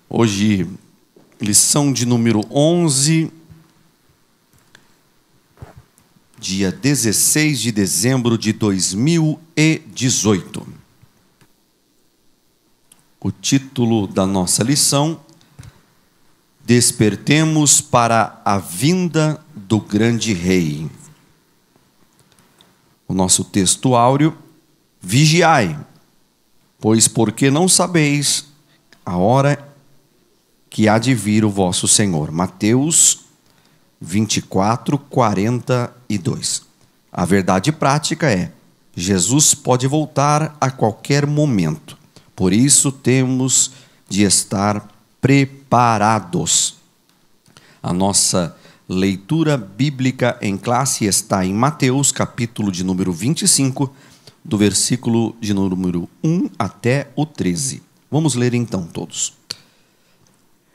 Hoje, lição de número 11, dia 16 de dezembro de 2018. O título da nossa lição: Despertemos para a vinda do grande rei. O nosso texto áureo: Vigiai, pois porque não sabeis a hora que há de vir o vosso Senhor. Mateus 24, 42. A verdade prática é: Jesus pode voltar a qualquer momento. Por isso temos de estar preparados. A nossa leitura bíblica em classe está em Mateus, capítulo de número 25, do versículo de número 1 até o 13. Vamos ler então todos.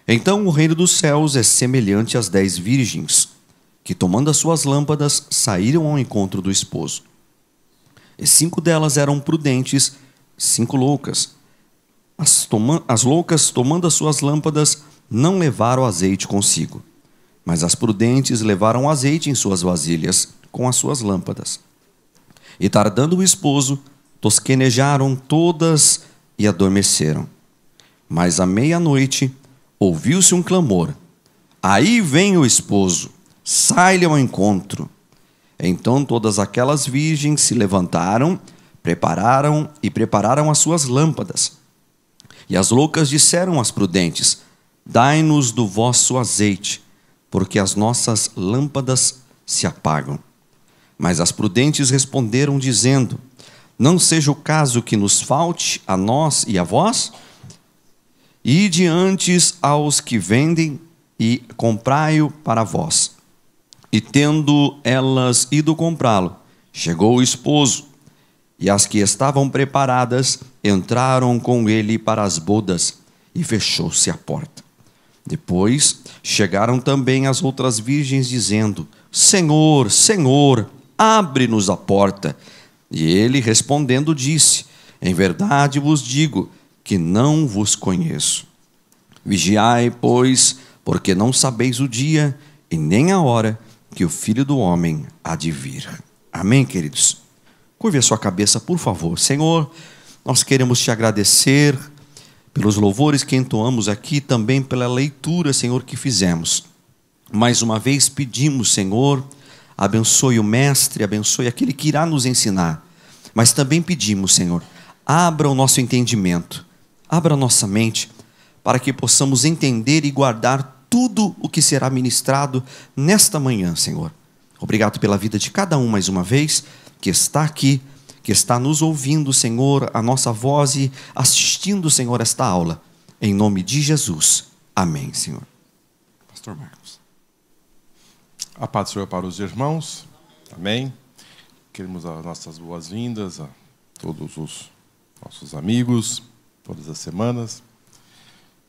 Então o reino dos céus é semelhante às 10 virgens, que tomando as suas lâmpadas, saíram ao encontro do esposo. E 5 delas eram prudentes, 5 loucas. As loucas, tomando as suas lâmpadas, não levaram azeite consigo, mas as prudentes levaram azeite em suas vasilhas, com as suas lâmpadas. E tardando o esposo, tosquenejaram todas e adormeceram. Mas à meia-noite ouviu-se um clamor: aí vem o esposo, sai-lhe ao encontro. Então todas aquelas virgens se levantaram, prepararam as suas lâmpadas. E as loucas disseram às prudentes: dai-nos do vosso azeite, porque as nossas lâmpadas se apagam. Mas as prudentes responderam, dizendo: não seja o caso que nos falte a nós e a vós? Ide antes aos que vendem e comprai-o para vós. E tendo elas ido comprá-lo, chegou o esposo, e as que estavam preparadas entraram com ele para as bodas, e fechou-se a porta. Depois chegaram também as outras virgens, dizendo: Senhor, Senhor, abre-nos a porta. E ele, respondendo, disse: em verdade vos digo que não vos conheço. Vigiai, pois, porque não sabeis o dia e nem a hora que o Filho do Homem há de vir. Amém, queridos? Curve a sua cabeça, por favor. Senhor, nós queremos te agradecer pelos louvores que entoamos aqui, também pela leitura, Senhor, que fizemos. Mais uma vez pedimos, Senhor, abençoe o mestre, abençoe aquele que irá nos ensinar. Mas também pedimos, Senhor, abra o nosso entendimento, abra a nossa mente, para que possamos entender e guardar tudo o que será ministrado nesta manhã, Senhor. Obrigado pela vida de cada um mais uma vez, que está aqui, que está nos ouvindo, Senhor, a nossa voz e assistindo, Senhor, esta aula. Em nome de Jesus. Amém, Senhor. Pastor Marcos. A paz do Senhor para os irmãos. Amém. Queremos as nossas boas-vindas a todos os nossos amigos, todas as semanas,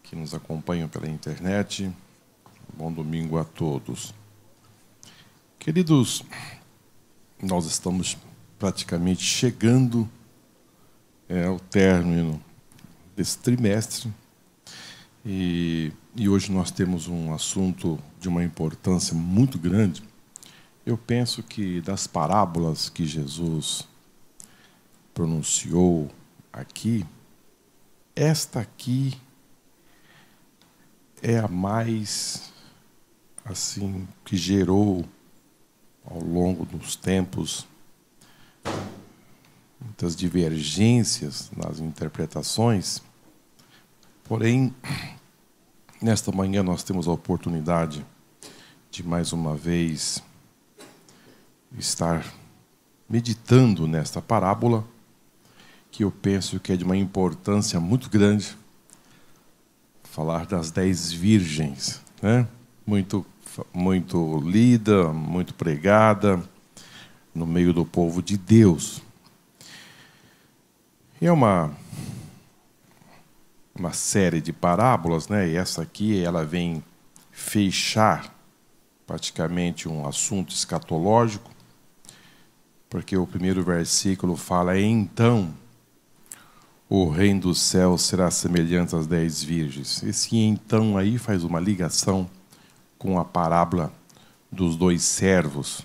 que nos acompanham pela internet. Bom domingo a todos. Queridos, nós estamos praticamente chegando ao término desse trimestre e hoje nós temos um assunto de uma importância muito grande. Eu penso que das parábolas que Jesus pronunciou aqui, esta aqui é a mais, assim, que gerou ao longo dos tempos muitas divergências nas interpretações. Porém, nesta manhã nós temos a oportunidade de mais uma vez estar meditando nesta parábola, que eu penso que é de uma importância muito grande, falar das 10 virgens, né? Muito lida, muito pregada no meio do povo de Deus. É uma série de parábolas, né? E essa aqui ela vem fechar praticamente um assunto escatológico, porque o primeiro versículo fala: então o reino dos céus será semelhante às 10 virgens. Esse então aí faz uma ligação com a parábola dos 2 servos.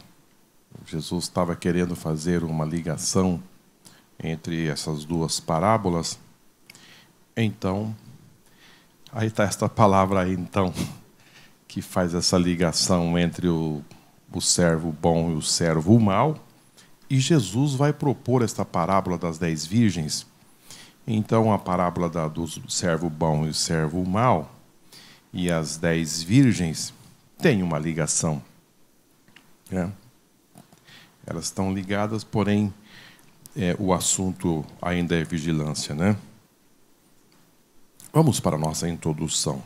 Jesus estava querendo fazer uma ligação entre essas 2 parábolas. Então, aí está esta palavra aí, então, que faz essa ligação entre o servo bom e o servo mau. E Jesus vai propor esta parábola das 10 virgens. Então, a parábola do servo bom e o servo mau e as 10 virgens tem uma ligação. Né? Elas estão ligadas, porém, o assunto ainda é vigilância. Né? Vamos para a nossa introdução.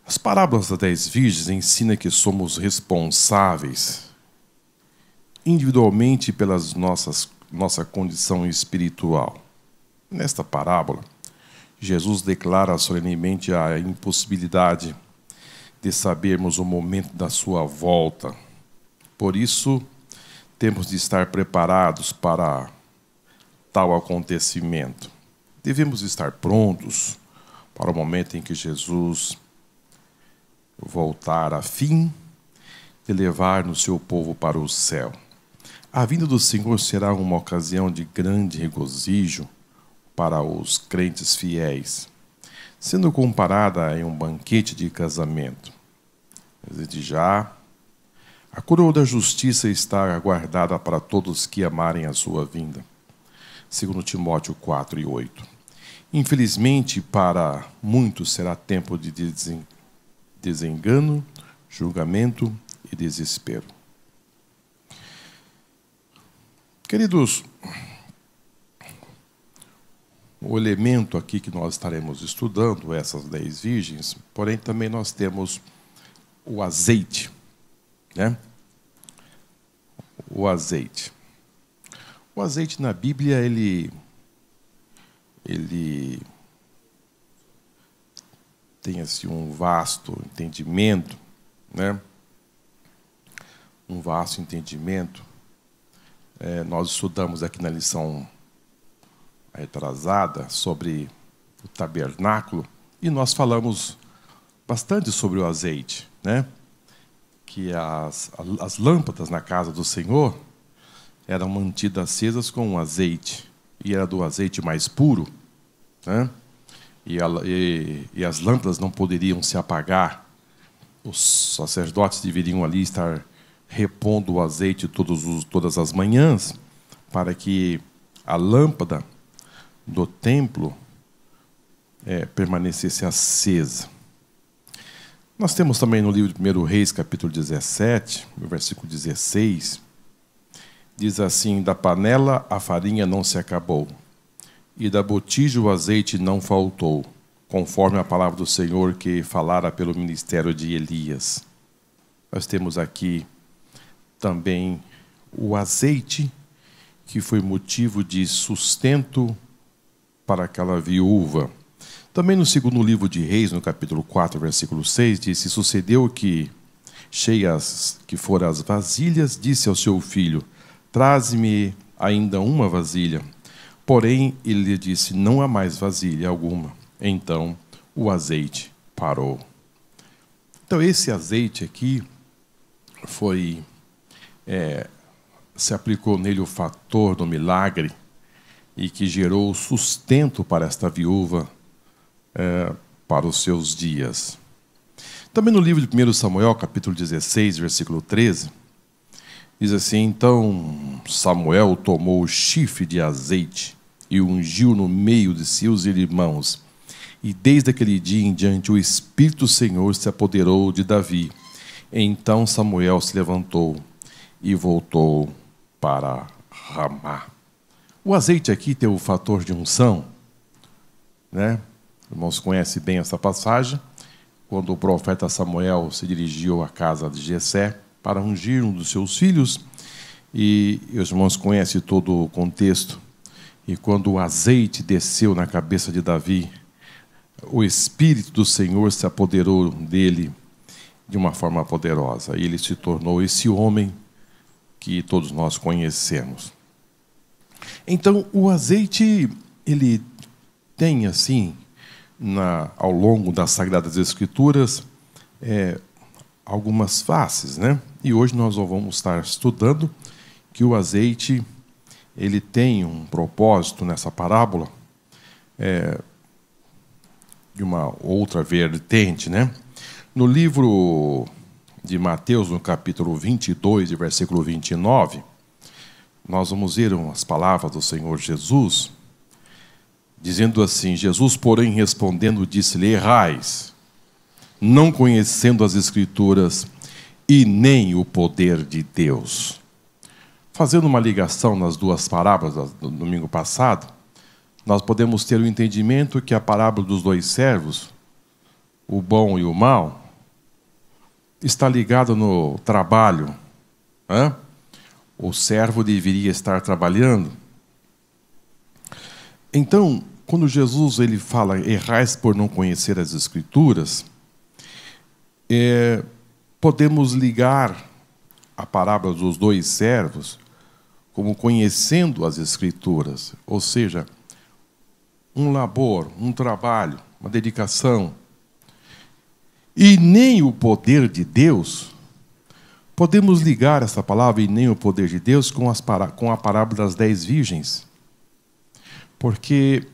As parábolas das 10 virgens ensinam que somos responsáveis individualmente pela nossa condição espiritual. Nesta parábola, Jesus declara solenemente a impossibilidade de sabermos o momento da sua volta. Por isso, temos de estar preparados para tal acontecimento. Devemos estar prontos para o momento em que Jesus voltar a fim de levar no seu povo para o céu. A vinda do Senhor será uma ocasião de grande regozijo para os crentes fiéis, sendo comparada em um banquete de casamento. Desde já, a coroa da justiça está aguardada para todos que amarem a sua vinda. 2 Timóteo 4:8. Infelizmente, para muitos será tempo de desengano, julgamento e desespero. Queridos, o elemento aqui que nós estaremos estudando, essas 10 virgens, porém também nós temos o azeite, né? O azeite. O azeite na Bíblia, ele tem assim, um vasto entendimento, né? Um vasto entendimento. Nós estudamos aqui na lição retrasada sobre o tabernáculo e nós falamos bastante sobre o azeite, né? Que as lâmpadas na casa do Senhor eram mantidas acesas com azeite, e era do azeite mais puro, né? E as lâmpadas não poderiam se apagar. Os sacerdotes deveriam ali estar repondo o azeite todas as manhãs, para que a lâmpada do templo permanecesse acesa. Nós temos também no livro de 1 Reis, capítulo 17, no versículo 16, diz assim: da panela a farinha não se acabou, e da botija o azeite não faltou, conforme a palavra do Senhor que falara pelo ministério de Elias. Nós temos aqui também o azeite, que foi motivo de sustento para aquela viúva. Também no segundo livro de Reis, no capítulo 4, versículo 6, diz: e sucedeu que, cheias que foram as vasilhas, disse ao seu filho: traze-me ainda uma vasilha. Porém, ele lhe disse: não há mais vasilha alguma. Então, o azeite parou. Então, esse azeite aqui se aplicou nele o fator do milagre e que gerou sustento para esta viúva para os seus dias. Também no livro de 1 Samuel, capítulo 16, versículo 13, diz assim: então Samuel tomou o chifre de azeite e o ungiu no meio de seus irmãos. E desde aquele dia em diante o Espírito do Senhor se apoderou de Davi. Então Samuel se levantou e voltou para Ramá. O azeite aqui tem o fator de unção, né? Os irmãos conhecem bem essa passagem, quando o profeta Samuel se dirigiu à casa de Jessé para ungir um dos seus filhos, e os irmãos conhecem todo o contexto. E quando o azeite desceu na cabeça de Davi, o Espírito do Senhor se apoderou dele de uma forma poderosa, e ele se tornou esse homem que todos nós conhecemos. Então, o azeite ele tem, assim, ao longo das Sagradas Escrituras, algumas faces, né? E hoje nós vamos estar estudando que o azeite ele tem um propósito nessa parábola, de uma outra vertente, né? No livro de Mateus, no capítulo 22, versículo 29, nós vamos ver as palavras do Senhor Jesus, dizendo assim: Jesus, porém, respondendo, disse-lhe: errais, não conhecendo as Escrituras e nem o poder de Deus. Fazendo uma ligação nas duas parábolas do domingo passado, nós podemos ter o entendimento que a parábola dos dois servos, o bom e o mau, está ligada no trabalho. O servo deveria estar trabalhando. Então, quando Jesus ele fala errais por não conhecer as Escrituras, podemos ligar a parábola dos dois servos como conhecendo as Escrituras, ou seja, um labor, um trabalho, uma dedicação. E nem o poder de Deus, podemos ligar essa palavra e nem o poder de Deus com a parábola das 10 virgens. Porque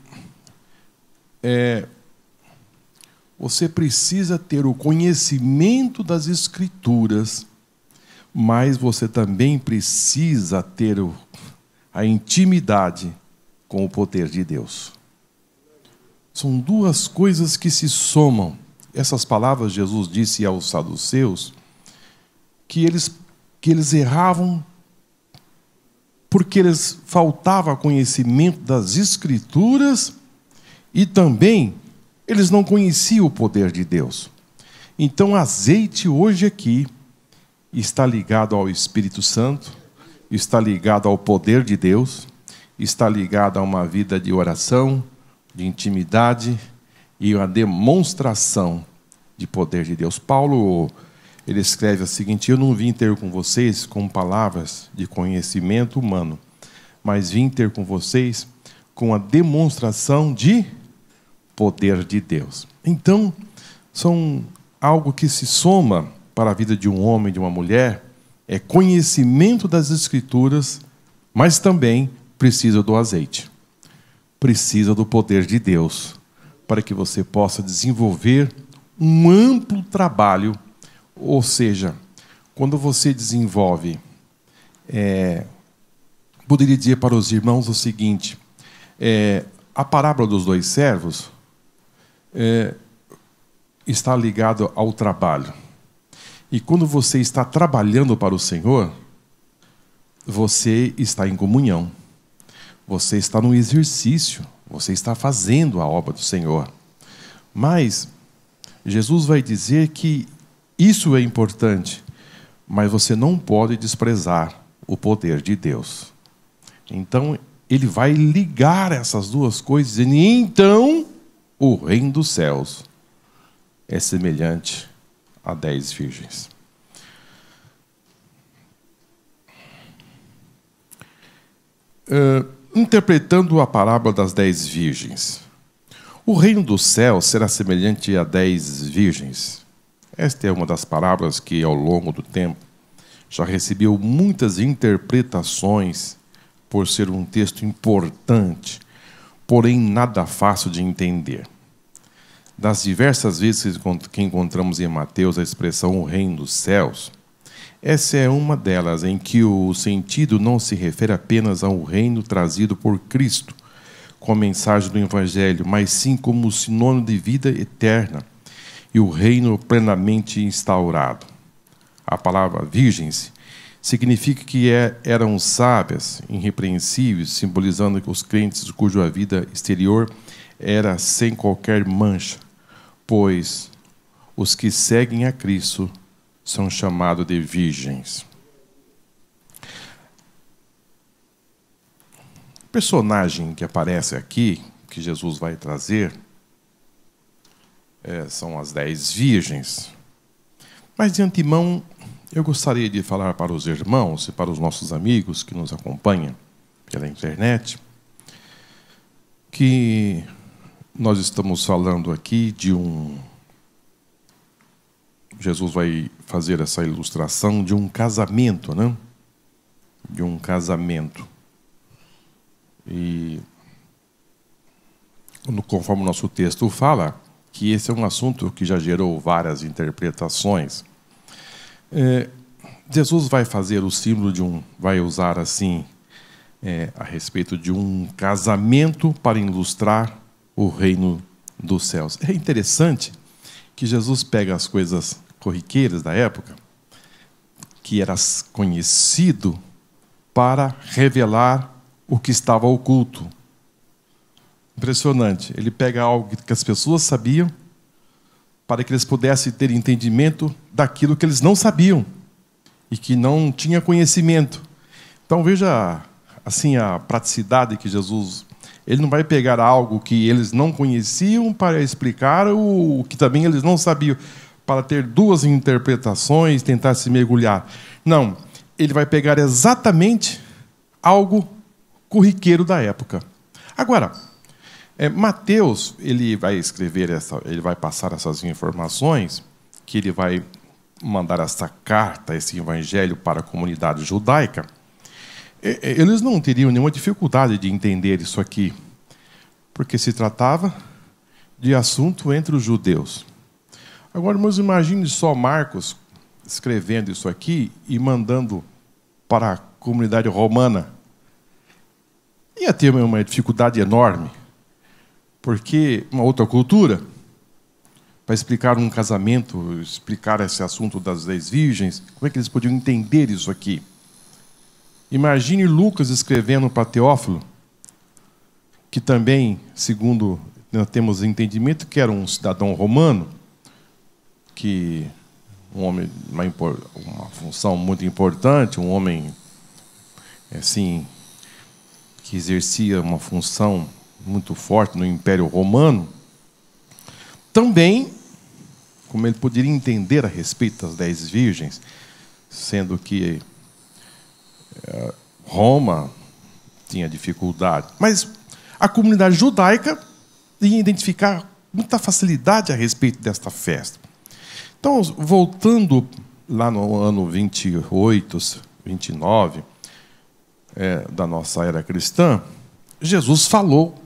você precisa ter o conhecimento das Escrituras, mas você também precisa ter a intimidade com o poder de Deus. São duas coisas que se somam. Essas palavras Jesus disse aos saduceus que eles erravam porque eles faltava conhecimento das Escrituras e também eles não conheciam o poder de Deus. Então, azeite hoje aqui está ligado ao Espírito Santo, está ligado ao poder de Deus, está ligado a uma vida de oração, de intimidade e uma demonstração de poder de Deus. Paulo, ele escreve o seguinte: eu não vim ter com vocês com palavras de conhecimento humano, mas vim ter com vocês com a demonstração de poder de Deus. Então, são algo que se soma para a vida de um homem, de uma mulher, é conhecimento das Escrituras, mas também precisa do azeite. Precisa do poder de Deus, para que você possa desenvolver um amplo trabalho. Ou seja, quando você desenvolve, poderia dizer para os irmãos o seguinte: a parábola dos dois servos está ligada ao trabalho. E quando você está trabalhando para o Senhor, você está em comunhão. Você está no exercício, você está fazendo a obra do Senhor. Mas Jesus vai dizer que isso é importante, mas você não pode desprezar o poder de Deus. Então, ele vai ligar essas duas coisas, e então o reino dos céus é semelhante a 10 virgens. Interpretando a parábola das 10 virgens, o reino do céu será semelhante a 10 virgens. Esta é uma das parábolas que, ao longo do tempo, já recebeu muitas interpretações por ser um texto importante, porém nada fácil de entender. Das diversas vezes que encontramos em Mateus a expressão o reino dos céus, essa é uma delas em que o sentido não se refere apenas ao reino trazido por Cristo, com a mensagem do Evangelho, mas sim como sinônimo de vida eterna e o reino plenamente instaurado. A palavra virgens significa que eram sábias, irrepreensíveis, simbolizando que os crentes cuja vida exterior era sem qualquer mancha, pois os que seguem a Cristo são chamados de virgens. O personagem que aparece aqui, que Jesus vai trazer, são as 10 virgens. Mas, de antemão, eu gostaria de falar para os irmãos e para os nossos amigos que nos acompanham pela internet, que nós estamos falando aqui de Jesus vai fazer essa ilustração de um casamento, né? De um casamento. E, conforme o nosso texto fala, que esse é um assunto que já gerou várias interpretações. Jesus vai fazer o símbolo vai usar assim, a respeito de um casamento para ilustrar o reino dos céus. É interessante que Jesus pega as coisas corriqueiras da época, que era conhecido, para revelar o que estava oculto. Impressionante. Ele pega algo que as pessoas sabiam, para que eles pudessem ter entendimento daquilo que eles não sabiam e que não tinha conhecimento. Então veja assim a praticidade que Jesus... Ele não vai pegar algo que eles não conheciam para explicar o que também eles não sabiam, para ter duas interpretações, tentar se mergulhar. Não, ele vai pegar exatamente algo corriqueiro da época. Agora, Mateus, ele vai escrever ele vai passar essas informações, que ele vai mandar essa carta, esse evangelho para a comunidade judaica. Eles não teriam nenhuma dificuldade de entender isso aqui, porque se tratava de assunto entre os judeus. Agora, irmãos, imagine só Marcos escrevendo isso aqui e mandando para a comunidade romana. Ia ter uma dificuldade enorme, porque uma outra cultura, para explicar um casamento, explicar esse assunto das 10 virgens, como é que eles podiam entender isso aqui? Imagine Lucas escrevendo para Teófilo, que também, segundo nós temos entendimento, que era um cidadão romano, que um homem, uma função muito importante, um homem assim, que exercia uma função muito forte no Império Romano. Também, como ele poderia entender a respeito das 10 virgens, sendo que Roma tinha dificuldade. Mas a comunidade judaica ia identificar muita facilidade a respeito desta festa. Então, voltando lá no ano 28, 29 da nossa era cristã, Jesus falou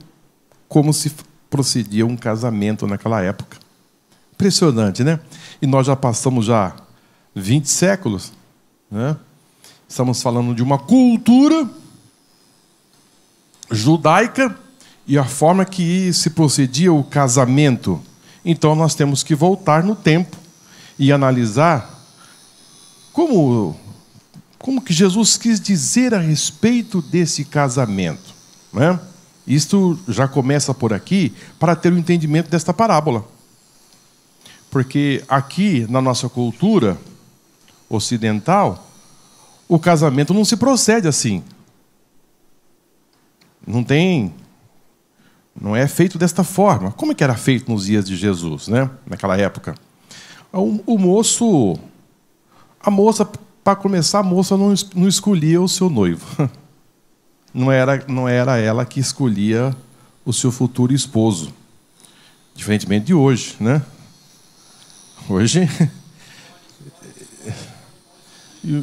como se procedia um casamento naquela época. Impressionante, né? E nós já passamos 20 séculos, né? Estamos falando de uma cultura judaica e a forma que se procedia o casamento. Então, nós temos que voltar no tempo e analisar como que Jesus quis dizer a respeito desse casamento, né? Isto já começa por aqui para ter o entendimento desta parábola. Porque aqui, na nossa cultura ocidental, o casamento não se procede assim. Não é feito desta forma. Como é que era feito nos dias de Jesus, né? Naquela época? Para começar, a moça não escolhia o seu noivo. Não era ela que escolhia o seu futuro esposo. Diferentemente de hoje, né? Hoje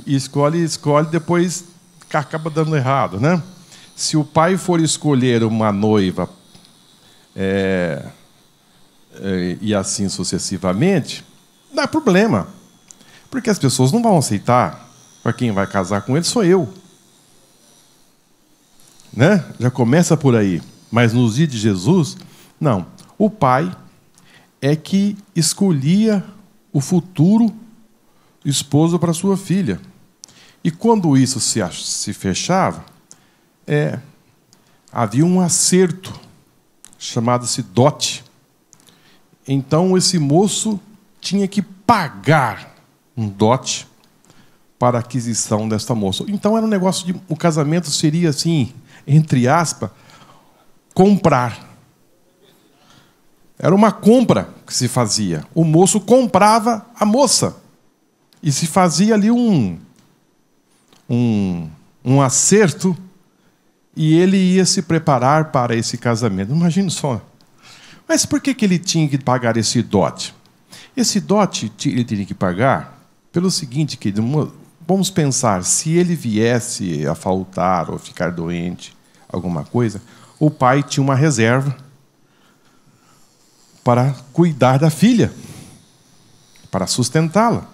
escolhe, depois acaba dando errado, né? Se o pai for escolher uma noiva e assim sucessivamente, dá problema. Porque as pessoas não vão aceitar. Para quem vai casar com ele sou eu. Né? Já começa por aí. Mas nos dias de Jesus, não. O pai é que escolhia o futuro esposo para sua filha. E quando isso se fechava, havia um acerto, chamado-se dote. Então, esse moço tinha que pagar um dote para a aquisição desta moça. Então, era um negócio o casamento seria assim, entre aspas, comprar. Era uma compra que se fazia. O moço comprava a moça. E se fazia ali um acerto e ele ia se preparar para esse casamento. Imagine só. Mas por que ele tinha que pagar esse dote? Esse dote ele teria que pagar pelo seguinte, que vamos pensar, se ele viesse a faltar ou ficar doente, alguma coisa, o pai tinha uma reserva para cuidar da filha, para sustentá-la.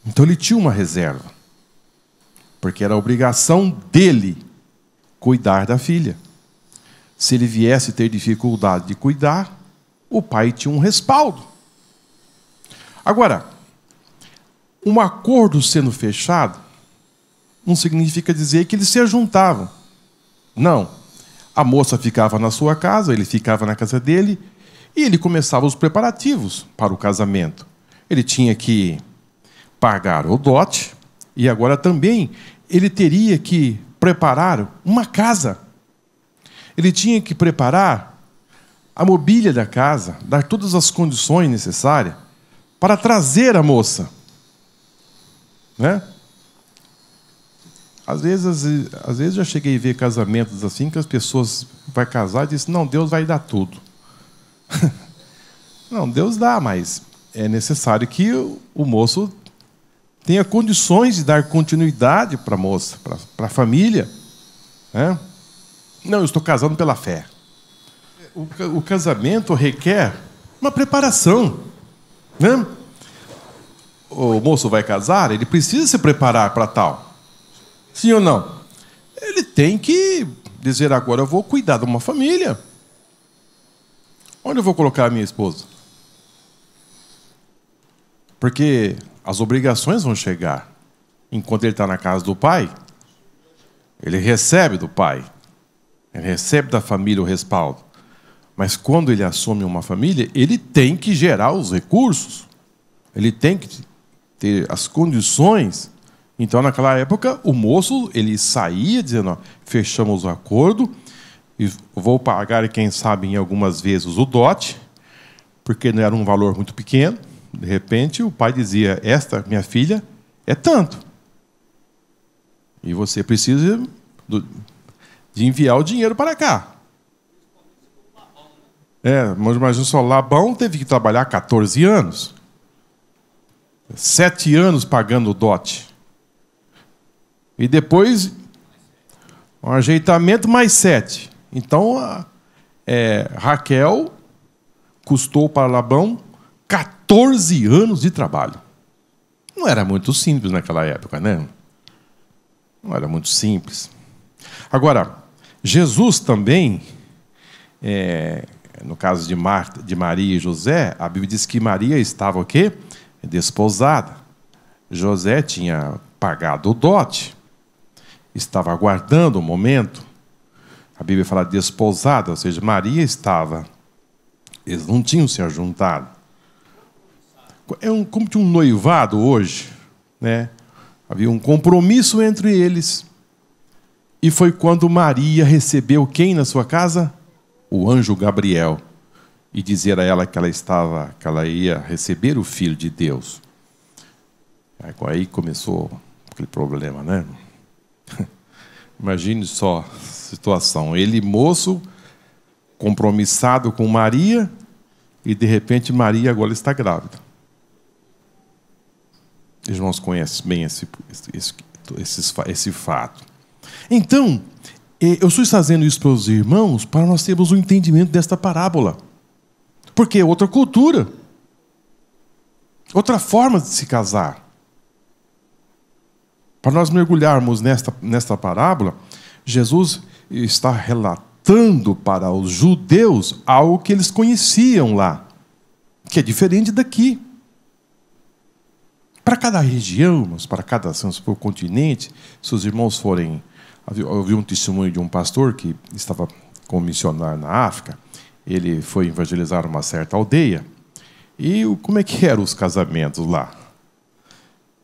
Então ele tinha uma reserva, porque era a obrigação dele cuidar da filha. Se ele viesse ter dificuldade de cuidar, o pai tinha um respaldo. Agora, um acordo sendo fechado não significa dizer que eles se juntavam. Não. A moça ficava na sua casa, ele ficava na casa dele, e ele começava os preparativos para o casamento. Ele tinha que pagar o dote, e agora também ele teria que preparar uma casa. Ele tinha que preparar a mobília da casa, dar todas as condições necessárias para trazer a moça. Né? Às vezes já cheguei a ver casamentos assim, que as pessoas vão casar e dizem, não, Deus vai dar tudo. Não, Deus dá, mas é necessário que o moço tenha condições de dar continuidade para a moça, para a família. Né? Não, eu estou casando pela fé. O casamento requer uma preparação. Né? O moço vai casar, ele precisa se preparar para tal. Sim ou não? Ele tem que dizer, agora eu vou cuidar de uma família. Onde eu vou colocar a minha esposa? Porque as obrigações vão chegar. Enquanto ele está na casa do pai, ele recebe do pai. Ele recebe da família o respaldo. Mas quando ele assume uma família, ele tem que gerar os recursos. Ele tem que ter as condições. Então, naquela época, o moço ele saía dizendo, ó, fechamos o acordo, e vou pagar, quem sabe, em algumas vezes o dote, porque não era um valor muito pequeno. De repente, o pai dizia, esta, minha filha, é tanto. E você precisa de enviar o dinheiro para cá. Mas imagina só, Labão teve que trabalhar 14 anos. 7 anos pagando o dote. E depois, um ajeitamento mais 7. Então, Raquel custou para Labão 14 anos de trabalho. Não era muito simples naquela época, né? Não era muito simples. Agora, Jesus também, no caso de Maria e José, a Bíblia diz que Maria estava o quê? Desposada. José tinha pagado o dote. Estava aguardando o momento. A Bíblia fala desposada, ou seja, Maria estava. Eles não tinham se ajuntado. Como tinha um noivado hoje, né? Havia um compromisso entre eles. E foi quando Maria recebeu quem na sua casa? O anjo Gabriel. E dizer a ela que ela ia receber o Filho de Deus. Aí começou aquele problema, né? Imagine só a situação. Ele, moço, compromissado com Maria, e de repente Maria agora está grávida. Os irmãos conhecem bem esse fato. Então, eu estou fazendo isso para os irmãos para nós termos um entendimento desta parábola. Porque é outra cultura. Outra forma de se casar. Para nós mergulharmos nesta parábola, Jesus está relatando para os judeus algo que eles conheciam lá, que é diferente daqui. Para cada região, para cada continente, se os irmãos forem... Eu vi um testemunho de um pastor que estava como missionário na África. Ele foi evangelizar uma certa aldeia. E como é que eram os casamentos lá?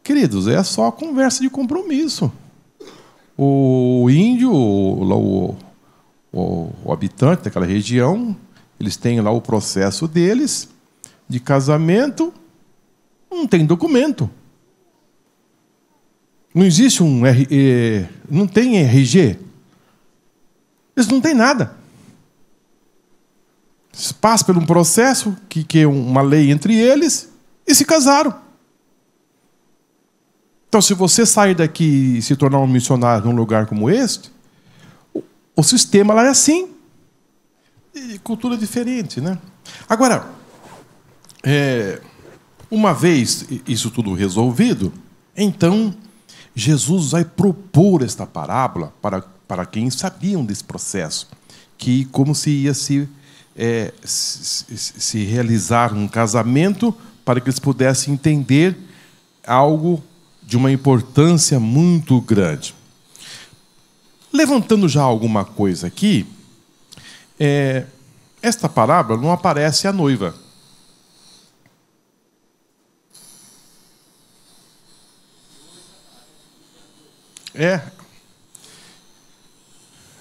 Queridos, é só conversa de compromisso. O índio, o habitante daquela região, eles têm lá o processo deles de casamento, não tem documento. Não existe não tem RG. Eles não têm nada. Eles passam por um processo que é uma lei entre eles e se casaram. Então, se você sair daqui e se tornar um missionário num lugar como este, o sistema lá é assim. E cultura diferente, né? Agora, uma vez isso tudo resolvido, então Jesus vai propor esta parábola para quem sabiam desse processo, que como se ia se realizar um casamento para que eles pudessem entender algo de uma importância muito grande. Levantando já alguma coisa aqui, esta parábola não aparece a noiva.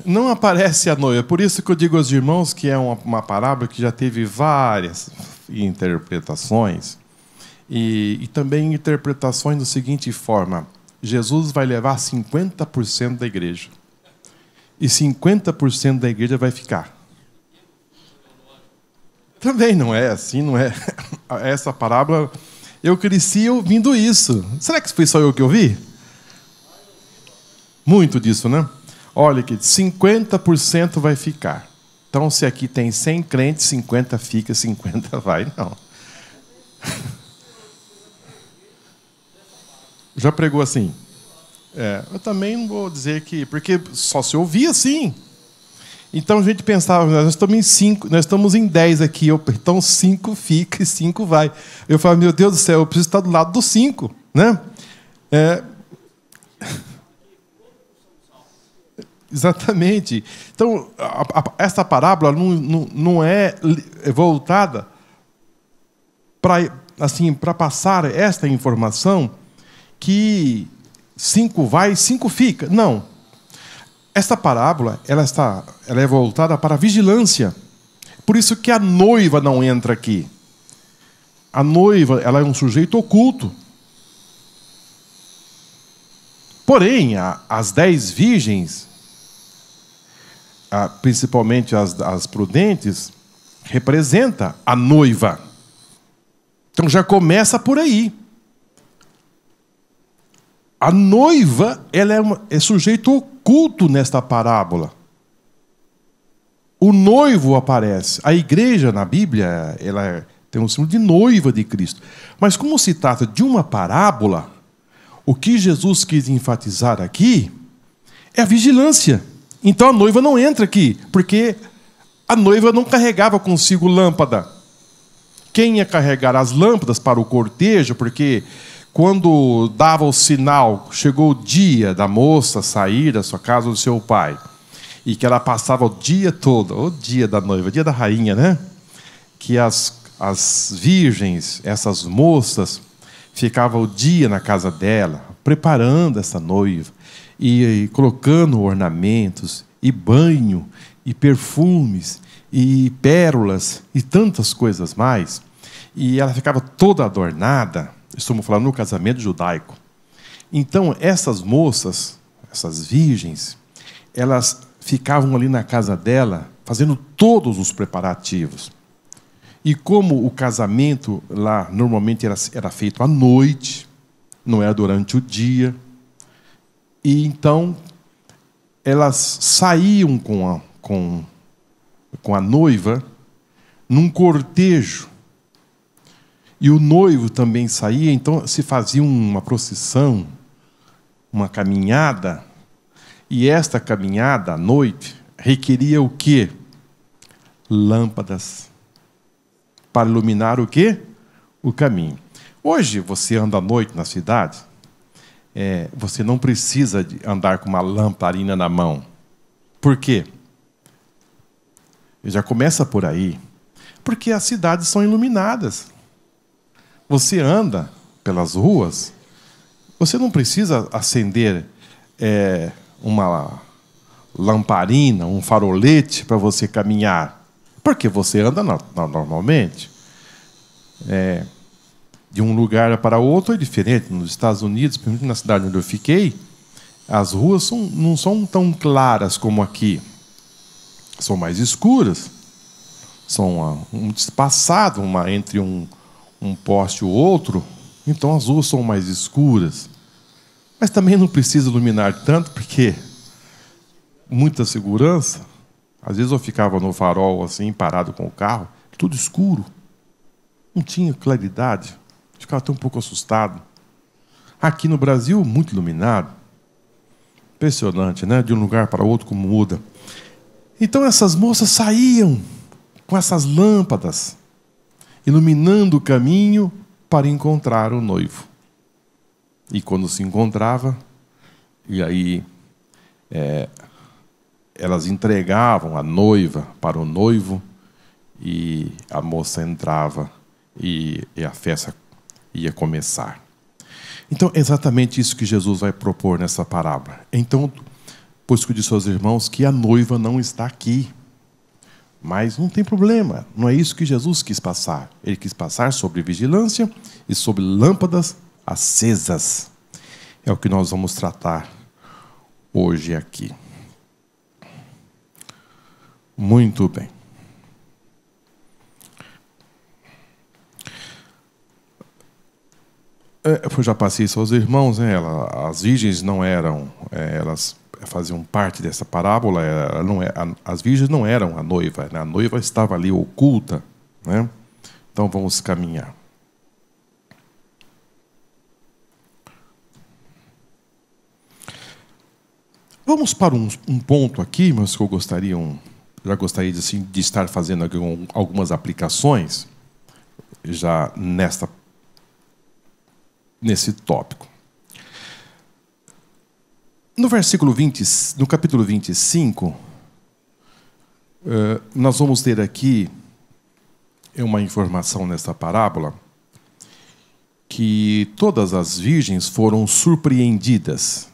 Não aparece a noiva. Por isso que eu digo aos irmãos que é uma parábola que já teve várias interpretações. E também interpretações da seguinte forma: Jesus vai levar 50% da igreja. E 50% da igreja vai ficar. Também não é assim, não é. Essa parábola, eu cresci ouvindo isso. Será que foi só eu que ouvi? Muito disso, né? Olha que 50% vai ficar. Então, se aqui tem 100 crentes, 50 fica, 50 vai. Não. Já pregou assim? Eu também não vou dizer que... Porque só se ouvia assim. Então, a gente pensava, nós estamos em 5, nós estamos em 10 aqui. Então, 5 fica e 5 vai. Eu falo, meu Deus do céu, eu preciso estar do lado dos 5. Né? Exatamente. Então, essa parábola não é voltada para passar esta informação que 5 vai, 5 fica. Não. Esta parábola ela é voltada para a vigilância. Por isso que a noiva não entra aqui. A noiva ela é um sujeito oculto. Porém, as 10 virgens, principalmente as prudentes, representa a noiva. Então já começa por aí. A noiva ela é sujeito oculto nesta parábola. O noivo aparece. A igreja na Bíblia ela tem um símbolo de noiva de Cristo. Mas como se trata de uma parábola, o que Jesus quis enfatizar aqui é a vigilância. Então a noiva não entra aqui, porque a noiva não carregava consigo lâmpada. Quem ia carregar as lâmpadas para o cortejo, porque quando dava o sinal, chegou o dia da moça sair da sua casa do seu pai, e que ela passava o dia todo, o dia da noiva, o dia da rainha, né? Que as virgens, essas moças, ficavam o dia na casa dela, preparando essa noiva, e colocando ornamentos, e banho, e perfumes, e pérolas, e tantas coisas mais. E ela ficava toda adornada. Estamos falando no casamento judaico. Então, essas moças, essas virgens, elas ficavam ali na casa dela, fazendo todos os preparativos. E como o casamento lá normalmente era feito à noite, não era durante o dia, e então elas saíam com a noiva num cortejo. E o noivo também saía, então se fazia uma procissão, uma caminhada. E esta caminhada à noite requeria o quê? Lâmpadas. Para iluminar o quê? O caminho. Hoje, você anda à noite na cidade, você não precisa de andar com uma lamparina na mão. Por quê? Já começa por aí. Porque as cidades são iluminadas. Você anda pelas ruas, você não precisa acender uma lamparina, um farolete para você caminhar. Porque você anda normalmente. De um lugar para outro é diferente. Nos Estados Unidos, principalmente na cidade onde eu fiquei, as ruas não são tão claras como aqui. são mais escuras, são um espaçado entre um poste e o outro, então as ruas são mais escuras. Mas também não precisa iluminar tanto, porque muita segurança. Às vezes eu ficava no farol assim, parado com o carro, tudo escuro, não tinha claridade, ficava até um pouco assustado. Aqui no Brasil, muito iluminado. Impressionante, né? De um lugar para outro, como muda. Então essas moças saíam com essas lâmpadas, iluminando o caminho para encontrar o noivo. E quando se encontrava, e aí elas entregavam a noiva para o noivo, e a moça entrava e a festa ia começar. Então é exatamente isso que Jesus vai propor nessa parábola. Então, pois que eu disse aos irmãos que a noiva não está aqui. Mas não tem problema, não é isso que Jesus quis passar. Ele quis passar sobre vigilância e sobre lâmpadas acesas. É o que nós vamos tratar hoje aqui. Muito bem. Eu já passei isso aos irmãos, né? As virgens não eram, elas faziam parte dessa parábola. As virgens não eram a noiva, né? A noiva estava ali oculta, né? Então vamos caminhar. Vamos para um ponto aqui, mas que eu já gostaria de estar fazendo algumas aplicações já nesse tópico. No capítulo 25, nós vamos ter aqui uma informação nessa parábola que todas as virgens foram surpreendidas.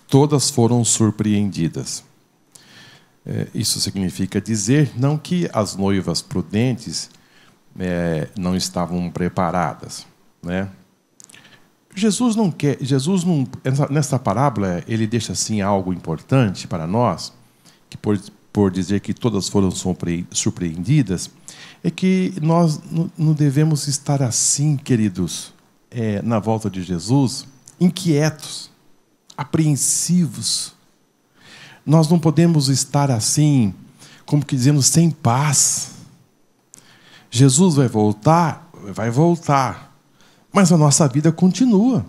Todas foram surpreendidas. Isso significa dizer não que as noivas prudentes não estavam preparadas, né? Jesus não, nessa parábola, ele deixa assim algo importante para nós, que por dizer que todas foram surpreendidas, é que nós não devemos estar assim, queridos, na volta de Jesus, inquietos, apreensivos. Nós não podemos estar assim, como que dizendo, sem paz. Jesus vai voltar, mas a nossa vida continua.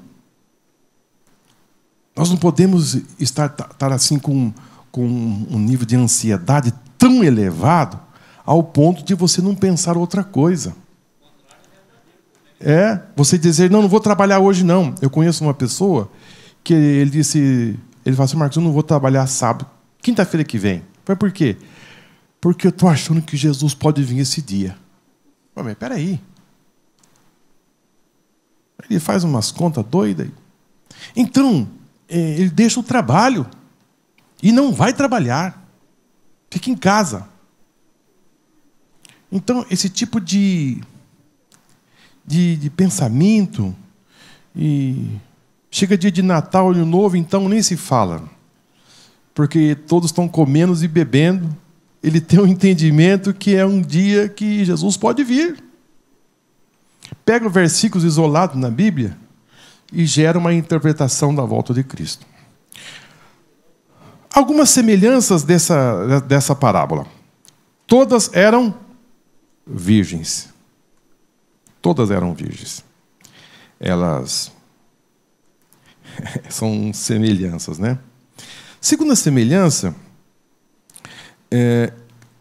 Nós não podemos estar assim com um nível de ansiedade tão elevado ao ponto de você não pensar outra coisa. Você dizer, não vou trabalhar hoje não. Eu conheço uma pessoa que ele falou assim, Marcos, eu não vou trabalhar sábado, quinta-feira que vem. Mas por quê? Porque eu estou achando que Jesus pode vir esse dia. Mas espera aí. Ele faz umas contas doidas. Então, ele deixa o trabalho e não vai trabalhar. Fica em casa. Então, esse tipo de pensamento, e chega dia de Natal, Ano Novo, então nem se fala. Porque todos estão comendo e bebendo. Ele tem um entendimento que é um dia que Jesus pode vir. Pega versículos isolados na Bíblia e gera uma interpretação da volta de Cristo. Algumas semelhanças dessa parábola. Todas eram virgens. Todas eram virgens. Elas são semelhanças, né? Segunda semelhança,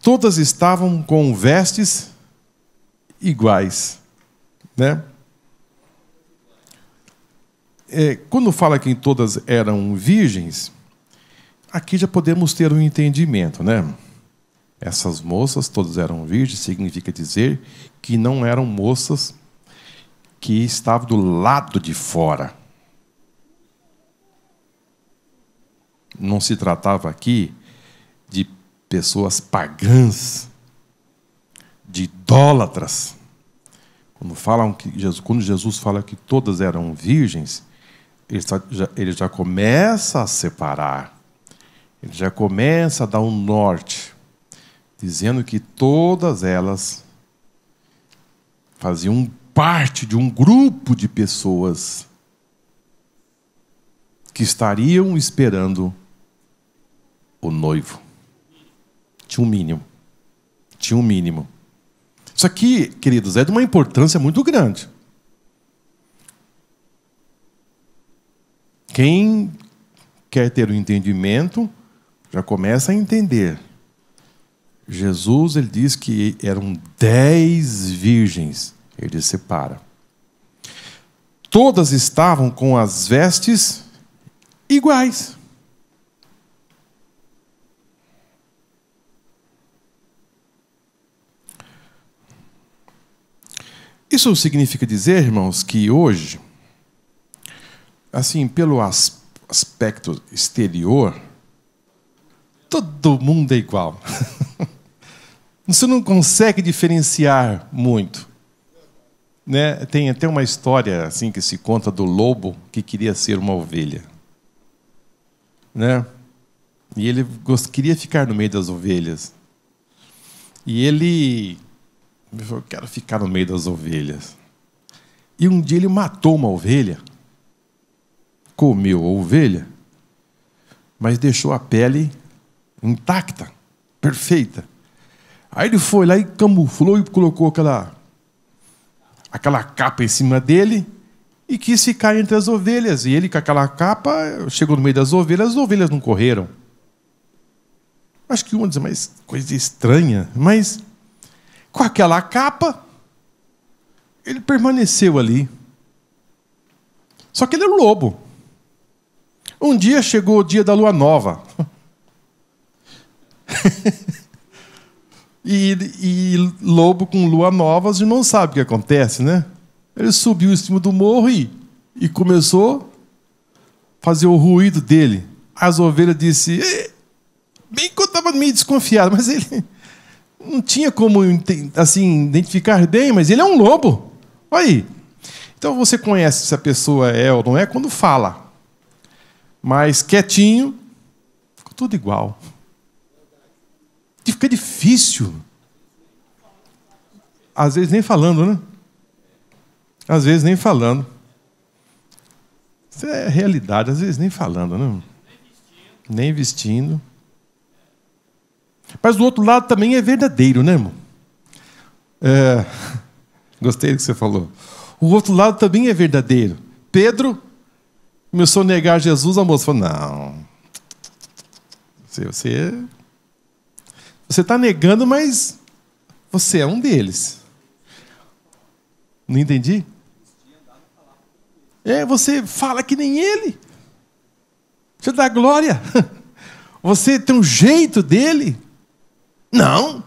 todas estavam com vestes iguais, né? Quando fala que todas eram virgens, aqui já podemos ter um entendimento, né? Essas moças todas eram virgens, significa dizer que não eram moças que estavam do lado de fora. Não se tratava aqui de pessoas pagãs, de idólatras. Quando Jesus fala que todas eram virgens, ele já começa a separar. Ele já começa a dar um norte, dizendo que todas elas faziam parte de um grupo de pessoas que estariam esperando o noivo. Tinha um mínimo. Tinha um mínimo. Isso aqui, queridos, é de uma importância muito grande. Quem quer ter o entendimento, já começa a entender. Jesus, ele diz que eram 10 virgens. Ele separa. Todas estavam com as vestes iguais. Isso significa dizer, irmãos, que hoje, assim, pelo aspecto exterior, todo mundo é igual. Você não consegue diferenciar muito. Né? Tem até uma história assim que se conta do lobo que queria ser uma ovelha. Né? E ele queria ficar no meio das ovelhas. E ele falou, eu quero ficar no meio das ovelhas. E um dia ele matou uma ovelha, comeu a ovelha, mas deixou a pele intacta, perfeita. Aí ele foi lá e camuflou e colocou aquela capa em cima dele e quis ficar entre as ovelhas. E ele, com aquela capa, chegou no meio das ovelhas, as ovelhas não correram. Acho que uma diz, mas coisa estranha. Mas com aquela capa, ele permaneceu ali. Só que ele era um lobo. Um dia chegou o dia da lua nova. E lobo com lua nova, os irmãos sabem o que acontece, né? Ele subiu em cima do morro e começou a fazer o ruído dele. As ovelhas disseram, bem que eu estava meio desconfiado, mas ele não tinha como assim, identificar bem, mas ele é um lobo. Olha aí. Então você conhece se a pessoa é ou não é quando fala. Mas quietinho, ficou tudo igual. Fica difícil. Às vezes nem falando, né? Às vezes nem falando. Isso é realidade, às vezes nem falando, né? Nem vestindo. Mas do outro lado também é verdadeiro, né, irmão? Gostei do que você falou. O outro lado também é verdadeiro. Pedro começou a negar Jesus, a moça falou, não. Você está negando, mas você é um deles. Não entendi? Você fala que nem ele. Você dá glória. Você tem um jeito dele. Não,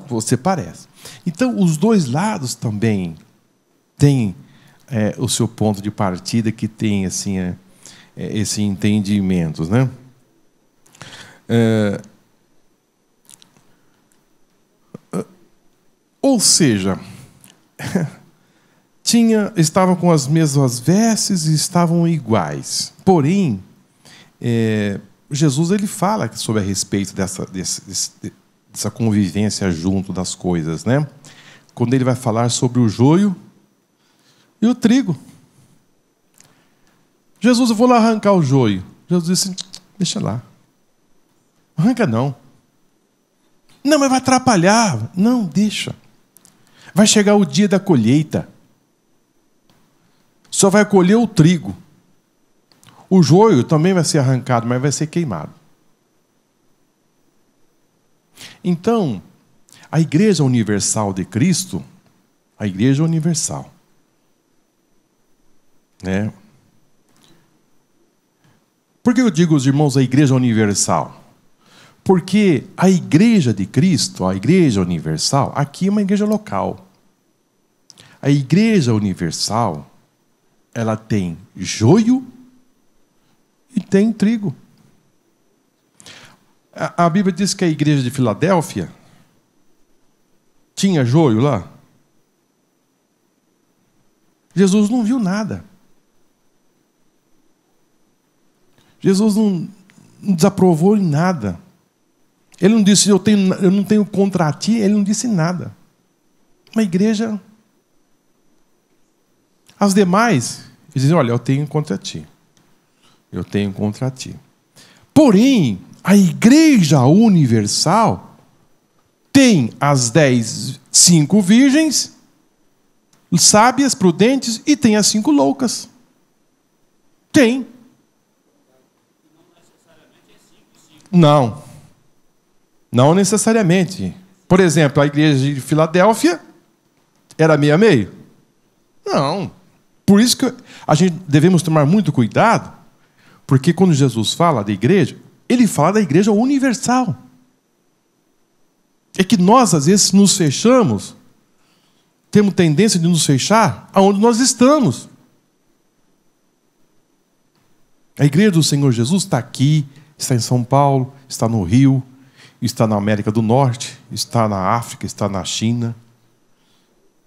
você parece. Então, os dois lados também têm o seu ponto de partida, que tem assim, esse entendimento, né? Ou seja, estavam com as mesmas vestes e estavam iguais. Porém, Jesus ele fala sobre a respeito dessa convivência junto das coisas, né? Quando ele vai falar sobre o joio e o trigo. Jesus, eu vou lá arrancar o joio. Jesus disse, deixa lá. Arranca não. Não, mas vai atrapalhar. Não, deixa. Vai chegar o dia da colheita. Só vai colher o trigo. O joio também vai ser arrancado, mas vai ser queimado. Então, a Igreja Universal de Cristo, a Igreja Universal, né? Por que eu digo aos irmãos a Igreja Universal? Porque a Igreja de Cristo, a Igreja Universal, aqui é uma igreja local. A Igreja Universal, ela tem joio e tem trigo. A Bíblia diz que a igreja de Filadélfia tinha joio lá. Jesus não viu nada. Jesus não desaprovou em nada. Ele não disse, eu não tenho contra ti. Ele não disse nada. Uma igreja... As demais, eles dizem, olha, eu tenho contra ti. Eu tenho contra ti. Porém, a Igreja Universal tem as 5 virgens, sábias, prudentes, e tem as 5 loucas. Tem. Não. Não necessariamente. Por exemplo, a igreja de Filadélfia era meio a meio? Não. Por isso que a gente devemos tomar muito cuidado, porque quando Jesus fala da igreja, ele fala da igreja universal. É que nós, às vezes, nos fechamos, temos tendência de nos fechar aonde nós estamos. A igreja do Senhor Jesus está aqui, está em São Paulo, está no Rio, está na América do Norte, está na África, está na China.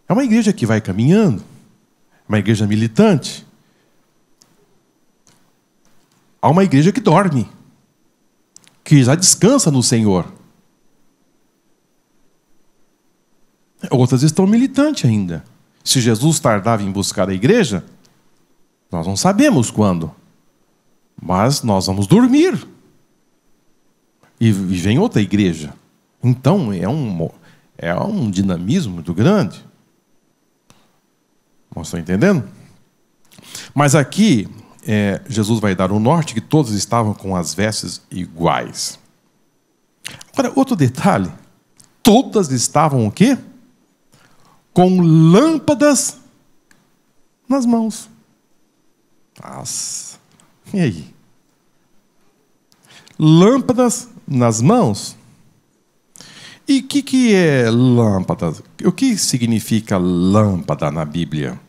É uma igreja que vai caminhando, uma igreja militante. Há uma igreja que dorme, que já descansa no Senhor. Outras estão militantes ainda. Se Jesus tardava em buscar a igreja, nós não sabemos quando, mas nós vamos dormir. E vem outra igreja. Então é um dinamismo muito grande. Vocês estão entendendo? Mas aqui, Jesus vai dar o norte, que todos estavam com as vestes iguais. Agora, outro detalhe. Todas estavam o quê? Com lâmpadas nas mãos. Nossa. E aí? Lâmpadas nas mãos? E o que é lâmpada? O que significa lâmpada na Bíblia?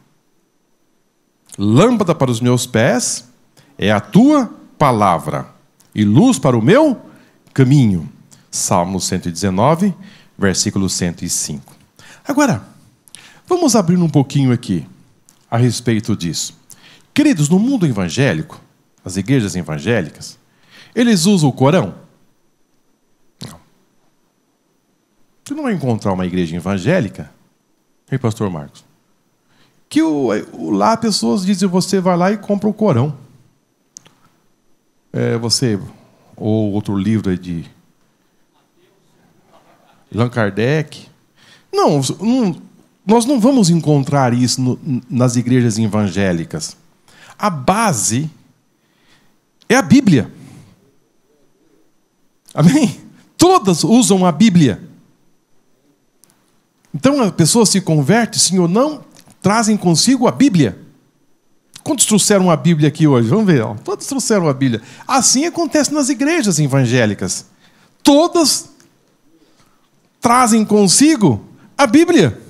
Lâmpada para os meus pés é a tua palavra, e luz para o meu caminho. Salmo 119, versículo 105. Agora, vamos abrir um pouquinho aqui a respeito disso. Queridos, no mundo evangélico, as igrejas evangélicas, eles usam o Corão? Não. Você não vai encontrar uma igreja evangélica, hein, pastor Marcos? Que lá pessoas dizem, você vai lá e compra o Corão. Ou outro livro aí de Allan Kardec. Não, nós não vamos encontrar isso nas igrejas evangélicas. A base é a Bíblia. Amém? Todas usam a Bíblia. Então a pessoa se converte, sim ou não, trazem consigo a Bíblia. Quantos trouxeram a Bíblia aqui hoje? Vamos ver. Ó. Todos trouxeram a Bíblia. Assim acontece nas igrejas evangélicas. Todas trazem consigo a Bíblia.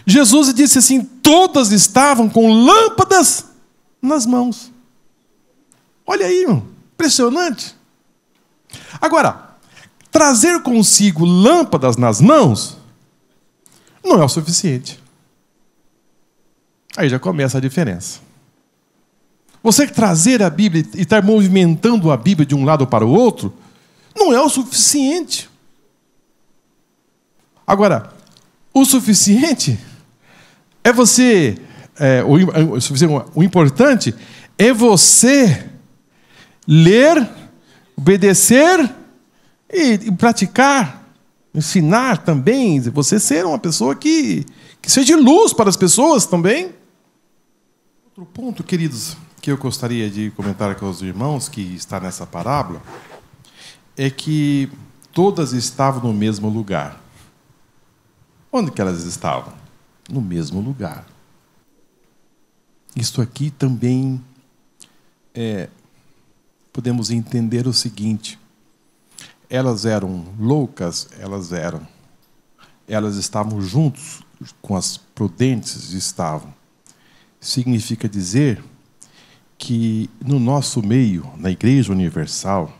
Jesus disse assim, todas estavam com lâmpadas nas mãos. Olha aí, irmão. Impressionante. Agora, trazer consigo lâmpadas nas mãos não é o suficiente. Aí já começa a diferença. Você trazer a Bíblia e estar movimentando a Bíblia de um lado para o outro não é o suficiente. Agora, o suficiente é você... o importante é você ler, obedecer e praticar, ensinar também. Você ser uma pessoa que seja luz para as pessoas também. Outro ponto, queridos, que eu gostaria de comentar com os irmãos que está nessa parábola é que todas estavam no mesmo lugar. Onde que elas estavam? No mesmo lugar. Isso aqui também podemos entender o seguinte: elas eram loucas, elas estavam juntos com as prudentes estavam. Significa dizer que no nosso meio, na Igreja Universal,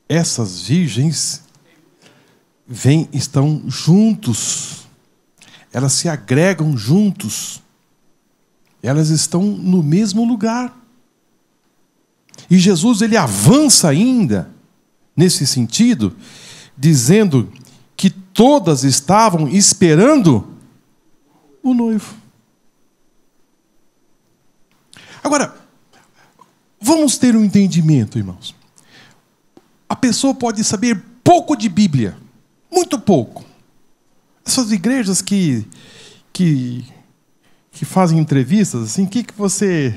essas virgens estão juntos, elas se agregam juntos, elas estão no mesmo lugar. E Jesus, ele avança ainda nesse sentido, dizendo que todas estavam esperando o noivo. Agora, vamos ter um entendimento, irmãos. A pessoa pode saber pouco de Bíblia, muito pouco. Essas igrejas que fazem entrevistas, assim, o que você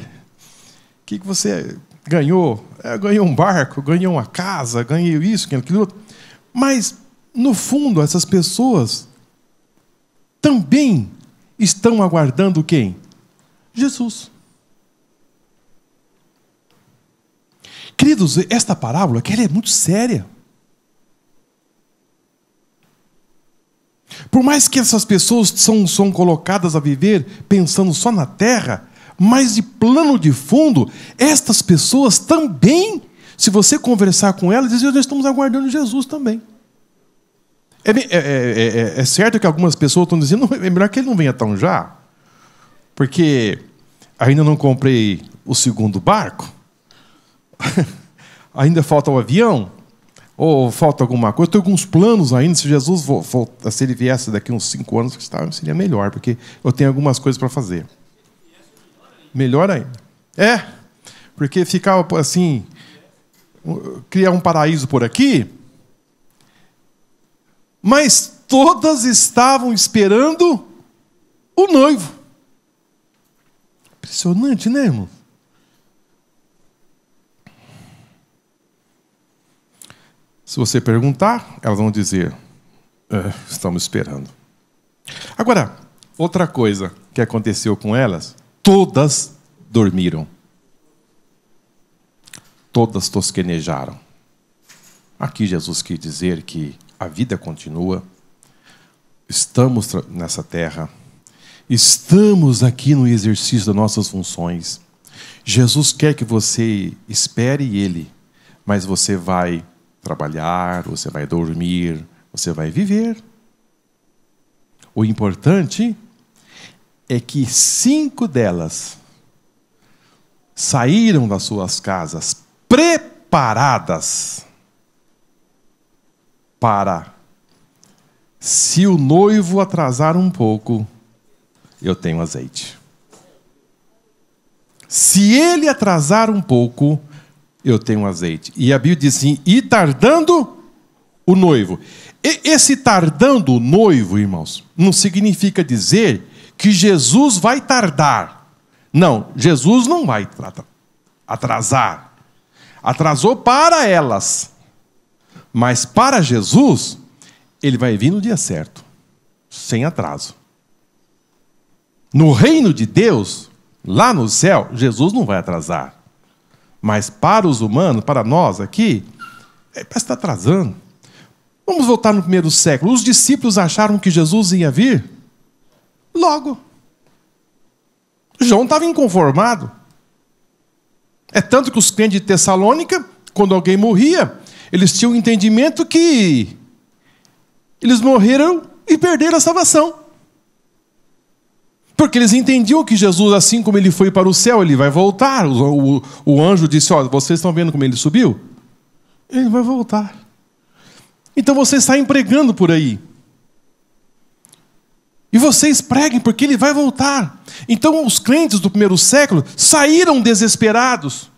ganhou? Ganhei um barco, ganhei uma casa, ganhei isso, aquilo outro. Mas, no fundo, essas pessoas também estão aguardando quem? Jesus. Queridos, esta parábola que ela é muito séria. Por mais que essas pessoas são colocadas a viver pensando só na terra, mas de plano de fundo, estas pessoas também, se você conversar com elas, dizem: nós estamos aguardando Jesus também. É certo que algumas pessoas estão dizendo: é melhor que ele não venha tão já, porque ainda não comprei o segundo barco, ainda falta o avião, ou falta alguma coisa, eu tenho alguns planos ainda. Se Jesus, se ele viesse daqui uns 5 anos, seria melhor, porque eu tenho algumas coisas para fazer. Melhor ainda. Porque ficar assim, criar um paraíso por aqui, mas todas estavam esperando o noivo. Impressionante, né, irmão? Se você perguntar, elas vão dizer: estamos esperando. Agora, outra coisa que aconteceu com elas: todas dormiram. Todas tosquenejaram. Aqui Jesus quis dizer que a vida continua. Estamos nessa terra. Estamos aqui no exercício das nossas funções. Jesus quer que você espere Ele, mas você vai trabalhar, você vai dormir, você vai viver. O importante é que 5 delas saíram das suas casas preparadas para, se o noivo atrasar um pouco, eu tenho azeite. Se ele atrasar um pouco, eu tenho azeite. E a Bíblia diz assim: e tardando o noivo. Esse tardando o noivo, irmãos, não significa dizer que Jesus vai tardar. Não, Jesus não vai atrasar. Atrasou para elas. Mas para Jesus, ele vai vir no dia certo, sem atraso. No reino de Deus, lá no céu, Jesus não vai atrasar. Mas para os humanos, para nós aqui, parece que está atrasando. Vamos voltar no primeiro século. Os discípulos acharam que Jesus ia vir logo. João estava inconformado. É tanto que os crentes de Tessalônica, quando alguém morria, eles tinham o entendimento que eles morreram e perderam a salvação. Porque eles entendiam que Jesus, assim como ele foi para o céu, ele vai voltar. O anjo disse: olha, vocês estão vendo como ele subiu? Ele vai voltar. Então vocês saem pregando por aí. E vocês preguem, porque ele vai voltar. Então os crentes do primeiro século saíram desesperados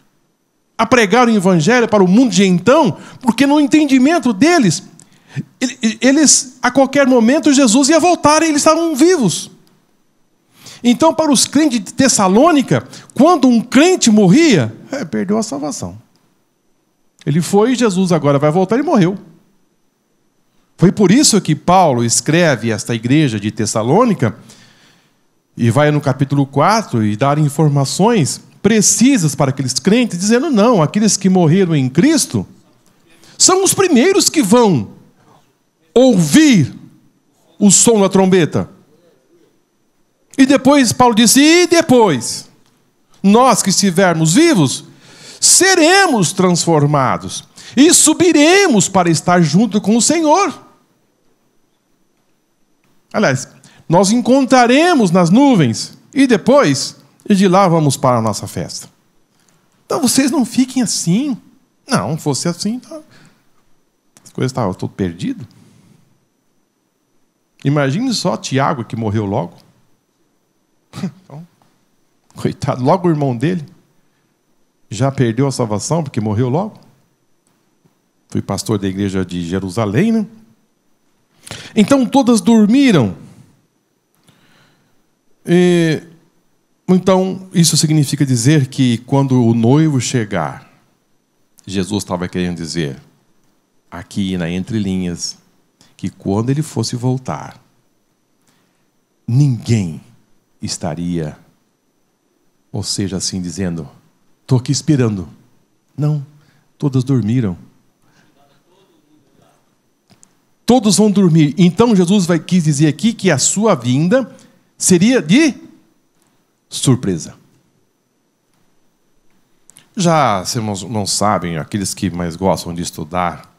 a pregar o evangelho para o mundo de então, porque no entendimento deles, eles, a qualquer momento, Jesus ia voltar e eles estavam vivos. Então, para os crentes de Tessalônica, quando um crente morria, perdeu a salvação. Ele foi e Jesus agora vai voltar e morreu. Foi por isso que Paulo escreve esta igreja de Tessalônica e vai no capítulo 4 e dar informações precisas para aqueles crentes, dizendo: não, aqueles que morreram em Cristo são os primeiros que vão ouvir o som da trombeta. E depois, Paulo disse: e depois, nós que estivermos vivos, seremos transformados e subiremos para estar junto com o Senhor. Aliás, nós encontraremos nas nuvens e depois, de lá vamos para a nossa festa. Não, vocês não fiquem assim. Não, fosse assim, tá. As coisas estavam todo perdidas. Imagine só Tiago, que morreu logo. Então, coitado, logo o irmão dele já perdeu a salvação porque morreu logo. Fui pastor da igreja de Jerusalém, né? Então todas dormiram. Então isso significa dizer que quando o noivo chegar, Jesus estava querendo dizer, aqui na entrelinhas, que quando ele fosse voltar, ninguém estaria, ou seja, assim dizendo, estou aqui esperando. Não, todas dormiram. Todos vão dormir. Então Jesus quis dizer aqui que a sua vinda seria de surpresa. Já, se não sabem, aqueles que mais gostam de estudar,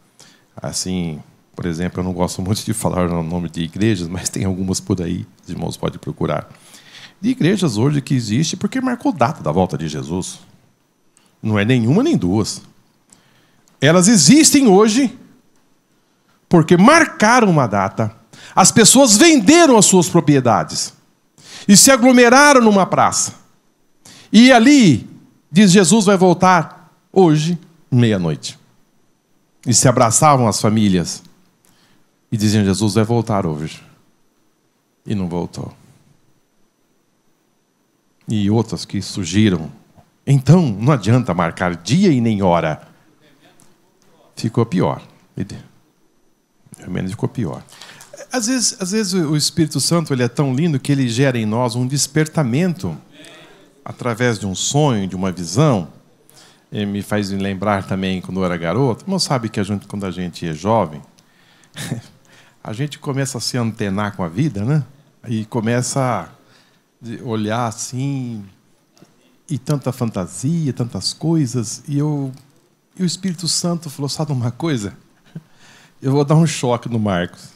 assim, por exemplo, eu não gosto muito de falar o nome de igrejas, mas tem algumas por aí, os irmãos podem procurar. De igrejas hoje que existe porque marcou data da volta de Jesus. Não é nenhuma nem duas. Elas existem hoje porque marcaram uma data. As pessoas venderam as suas propriedades e se aglomeraram numa praça. E ali, diz Jesus vai voltar hoje, meia-noite. E se abraçavam as famílias e diziam, Jesus vai voltar hoje. E não voltou. E outras que surgiram. Então, não adianta marcar dia e nem hora. Ficou pior. Realmente ficou pior. Às vezes o Espírito Santo ele é tão lindo que ele gera em nós um despertamento através de um sonho, de uma visão. Ele me faz lembrar também quando eu era garoto. Não sabe que quando a gente é jovem, a gente começa a se antenar com a vida, né? E começa a olhar assim, e tanta fantasia, tantas coisas. E o Espírito Santo falou, sabe uma coisa? Eu vou dar um choque no Marcos.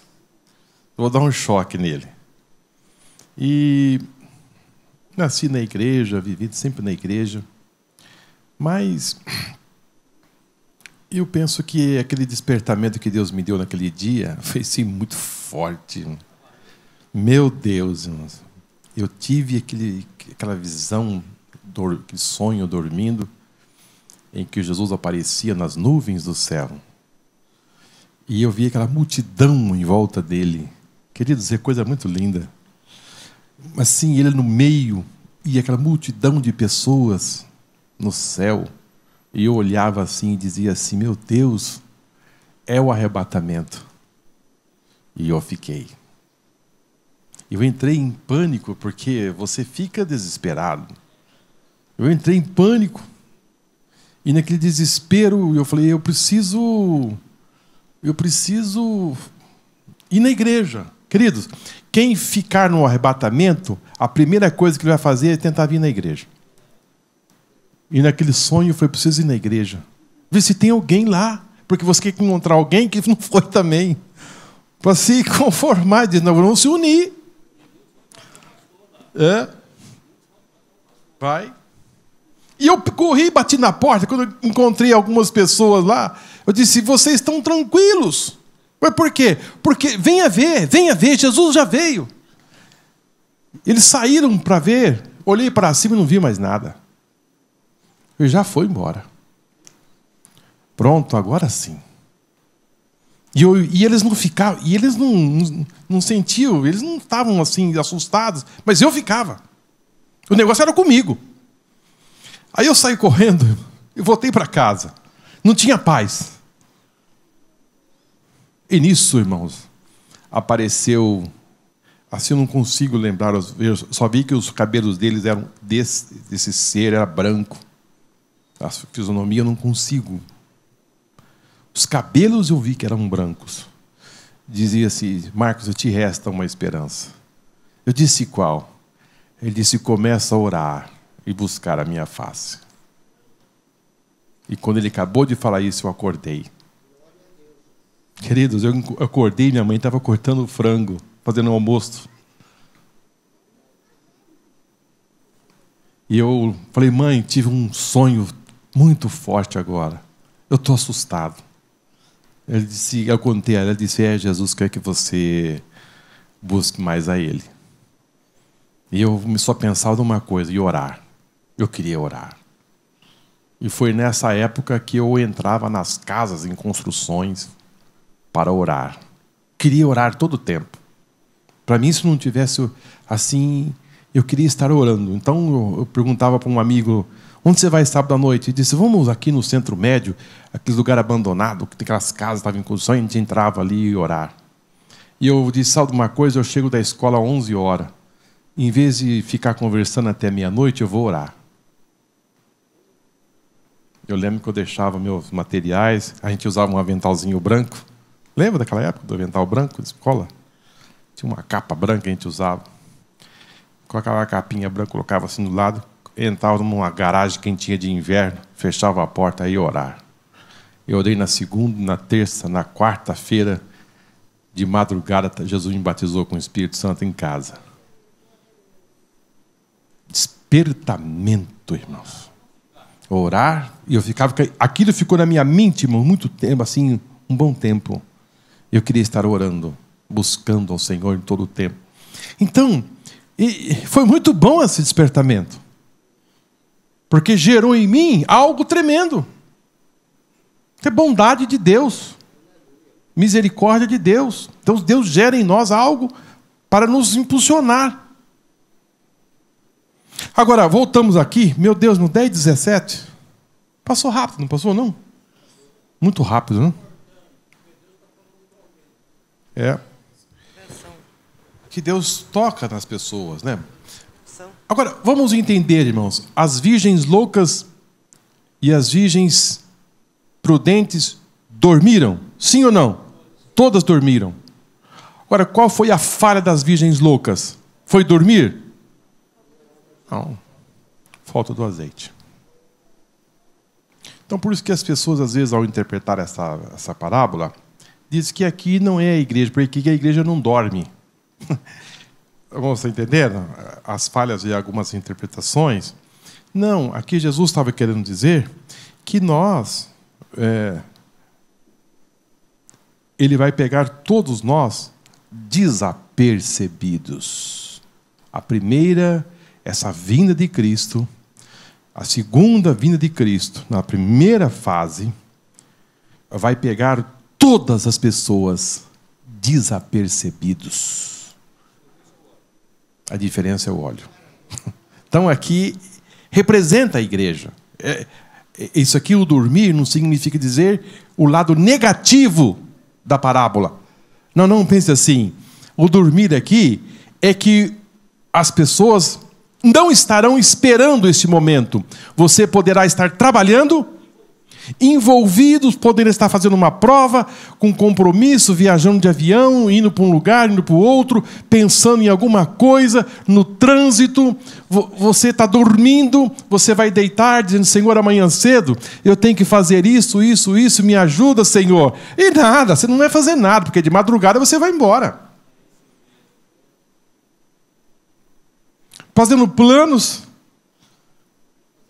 Eu vou dar um choque nele. E nasci na igreja, vivi sempre na igreja. Mas eu penso que aquele despertamento que Deus me deu naquele dia foi sim muito forte. Meu Deus, irmãos. Eu tive aquela visão, aquele sonho dormindo, em que Jesus aparecia nas nuvens do céu. E eu vi aquela multidão em volta dele. Queridos, é coisa muito linda. Assim, ele no meio, e aquela multidão de pessoas no céu. E eu olhava assim e dizia assim, meu Deus, é o arrebatamento. E eu fiquei. Eu entrei em pânico, porque você fica desesperado. Eu entrei em pânico. E naquele desespero, eu falei, eu preciso ir na igreja. Queridos, quem ficar no arrebatamento, a primeira coisa que ele vai fazer é tentar vir na igreja. E naquele sonho foi preciso ir na igreja. Ver se tem alguém lá. Porque você quer encontrar alguém que não foi também. Para se conformar, diz, não, vamos se unir. Vai. E eu corri e bati na porta. Quando eu encontrei algumas pessoas lá, eu disse, vocês estão tranquilos. Mas por quê? Porque venha ver, Jesus já veio. Eles saíram para ver, olhei para cima e não vi mais nada. Ele já foi embora. Pronto, agora sim. E eles não ficavam, e eles não sentiam, eles não estavam assim assustados, mas eu ficava. O negócio era comigo. Aí eu saí correndo e voltei para casa. Não tinha paz. E nisso, irmãos, apareceu, assim eu não consigo lembrar, eu só vi que os cabelos deles eram desse ser, era branco. A fisionomia eu não consigo. Os cabelos eu vi que eram brancos. Dizia assim, Marcos, te resta uma esperança. Eu disse, qual? Ele disse, começa a orar e buscar a minha face. E quando ele acabou de falar isso, eu acordei. Queridos, eu acordei, minha mãe estava cortando frango, fazendo um almoço. E eu falei, mãe, tive um sonho muito forte agora. Eu estou assustado. Ele disse, eu contei a ela, ela disse, Jesus quer que você busque mais a Ele. E eu só pensava numa coisa, e orar. Eu queria orar. E foi nessa época que eu entrava nas casas, em construções, para orar. Queria orar todo o tempo. Para mim, se não tivesse assim, eu queria estar orando. Então, eu perguntava para um amigo, onde você vai sábado à noite? Ele disse, vamos aqui no Centro Médio, aquele lugar abandonado, que tem aquelas casas que estavam em construção, e a gente entrava ali e orar. E eu disse, sabe uma coisa? Eu chego da escola às 11 horas. Em vez de ficar conversando até meia-noite, eu vou orar. Eu lembro que eu deixava meus materiais, a gente usava um aventalzinho branco. Lembra daquela época do avental branco de escola? Tinha uma capa branca que a gente usava. Colocava a capinha branca, colocava assim do lado, entrava numa garagem quentinha de inverno, fechava a porta e ia orar. Eu orei na segunda, na terça, na quarta-feira, de madrugada, Jesus me batizou com o Espírito Santo em casa. Despertamento, irmãos. Orar, e eu ficava... Aquilo ficou na minha mente, irmão, muito tempo, assim, um bom tempo. Eu queria estar orando, buscando ao Senhor em todo o tempo. Então, foi muito bom esse despertamento. Porque gerou em mim algo tremendo. É bondade de Deus. Misericórdia de Deus. Então, Deus gera em nós algo para nos impulsionar. Agora, voltamos aqui. Meu Deus, no 10:17. Passou rápido, não passou, não? Muito rápido, não? Que Deus toca nas pessoas, né? Agora, vamos entender, irmãos. As virgens loucas e as virgens prudentes dormiram? Sim ou não? Todas dormiram. Agora, qual foi a falha das virgens loucas? Foi dormir? Não. Falta do azeite. Então, por isso que as pessoas, às vezes, ao interpretar essa parábola, dizem que aqui não é a igreja, porque aqui a igreja não dorme. Você entendendo? As falhas e algumas interpretações. Não, aqui Jesus estava querendo dizer que nós... Ele vai pegar todos nós desapercebidos. A primeira, essa vinda de Cristo. A segunda vinda de Cristo, na primeira fase, vai pegar todas as pessoas desapercebidos. A diferença é o óleo. Então, aqui, representa a igreja. Isso aqui, o dormir, não significa dizer o lado negativo da parábola. Não pense assim. O dormir aqui é que as pessoas não estarão esperando este momento. Você poderá estar trabalhando, envolvidos, poderá estar fazendo uma prova, com compromisso, viajando de avião, indo para um lugar, indo para o outro, pensando em alguma coisa, no trânsito. Você está dormindo, você vai deitar, dizendo, Senhor, amanhã cedo, eu tenho que fazer isso, me ajuda, Senhor. E nada, você não vai fazer nada, porque de madrugada você vai embora. Fazendo planos.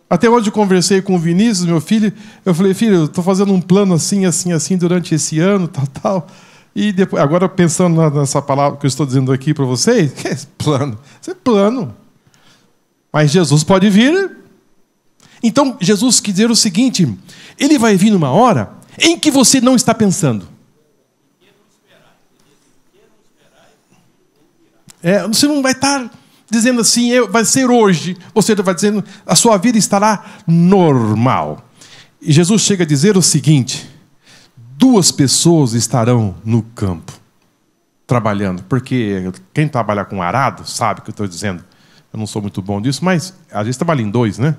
Até hoje eu conversei com o Vinícius, meu filho. Eu falei, filho, eu estou fazendo um plano assim, durante esse ano, tal. E depois, agora pensando nessa palavra que eu estou dizendo aqui para vocês, que é plano? Isso é plano. Mas Jesus pode vir. Então, Jesus quer dizer o seguinte, ele vai vir numa hora em que você não está pensando. Você não vai estar... dizendo assim, vai ser hoje. Você vai dizendo, a sua vida estará normal. E Jesus chega a dizer o seguinte, 2 pessoas estarão no campo, trabalhando. Porque quem trabalha com arado, sabe o que eu estou dizendo. Eu não sou muito bom disso, mas às vezes trabalha em 2, né?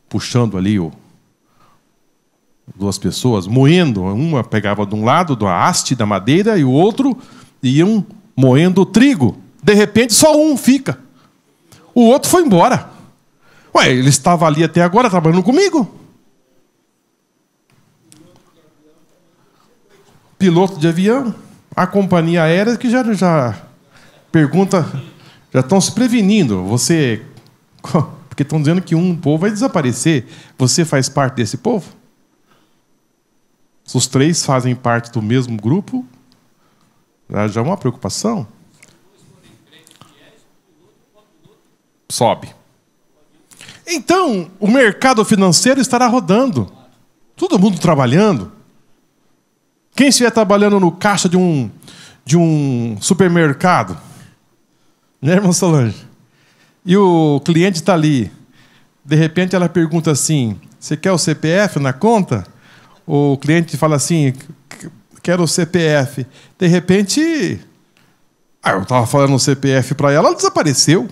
Puxando ali 2 pessoas, moendo. Uma pegava de um lado, da haste da madeira, e o outro iam moendo o trigo. De repente, só um fica. O outro foi embora. Ele estava ali até agora trabalhando comigo. Piloto de avião, a companhia aérea que já pergunta, já estão se prevenindo. Você, Porque estão dizendo que um povo vai desaparecer. Você faz parte desse povo? Se os 3 fazem parte do mesmo grupo, já é uma preocupação. Sobe. Então, o mercado financeiro estará rodando. Todo mundo trabalhando. Quem estiver trabalhando no caixa de um supermercado, né, irmã Solange? E o cliente está ali. De repente ela pergunta assim, você quer o CPF na conta? O cliente fala assim, quero o CPF. De repente, eu estava falando o CPF para ela desapareceu.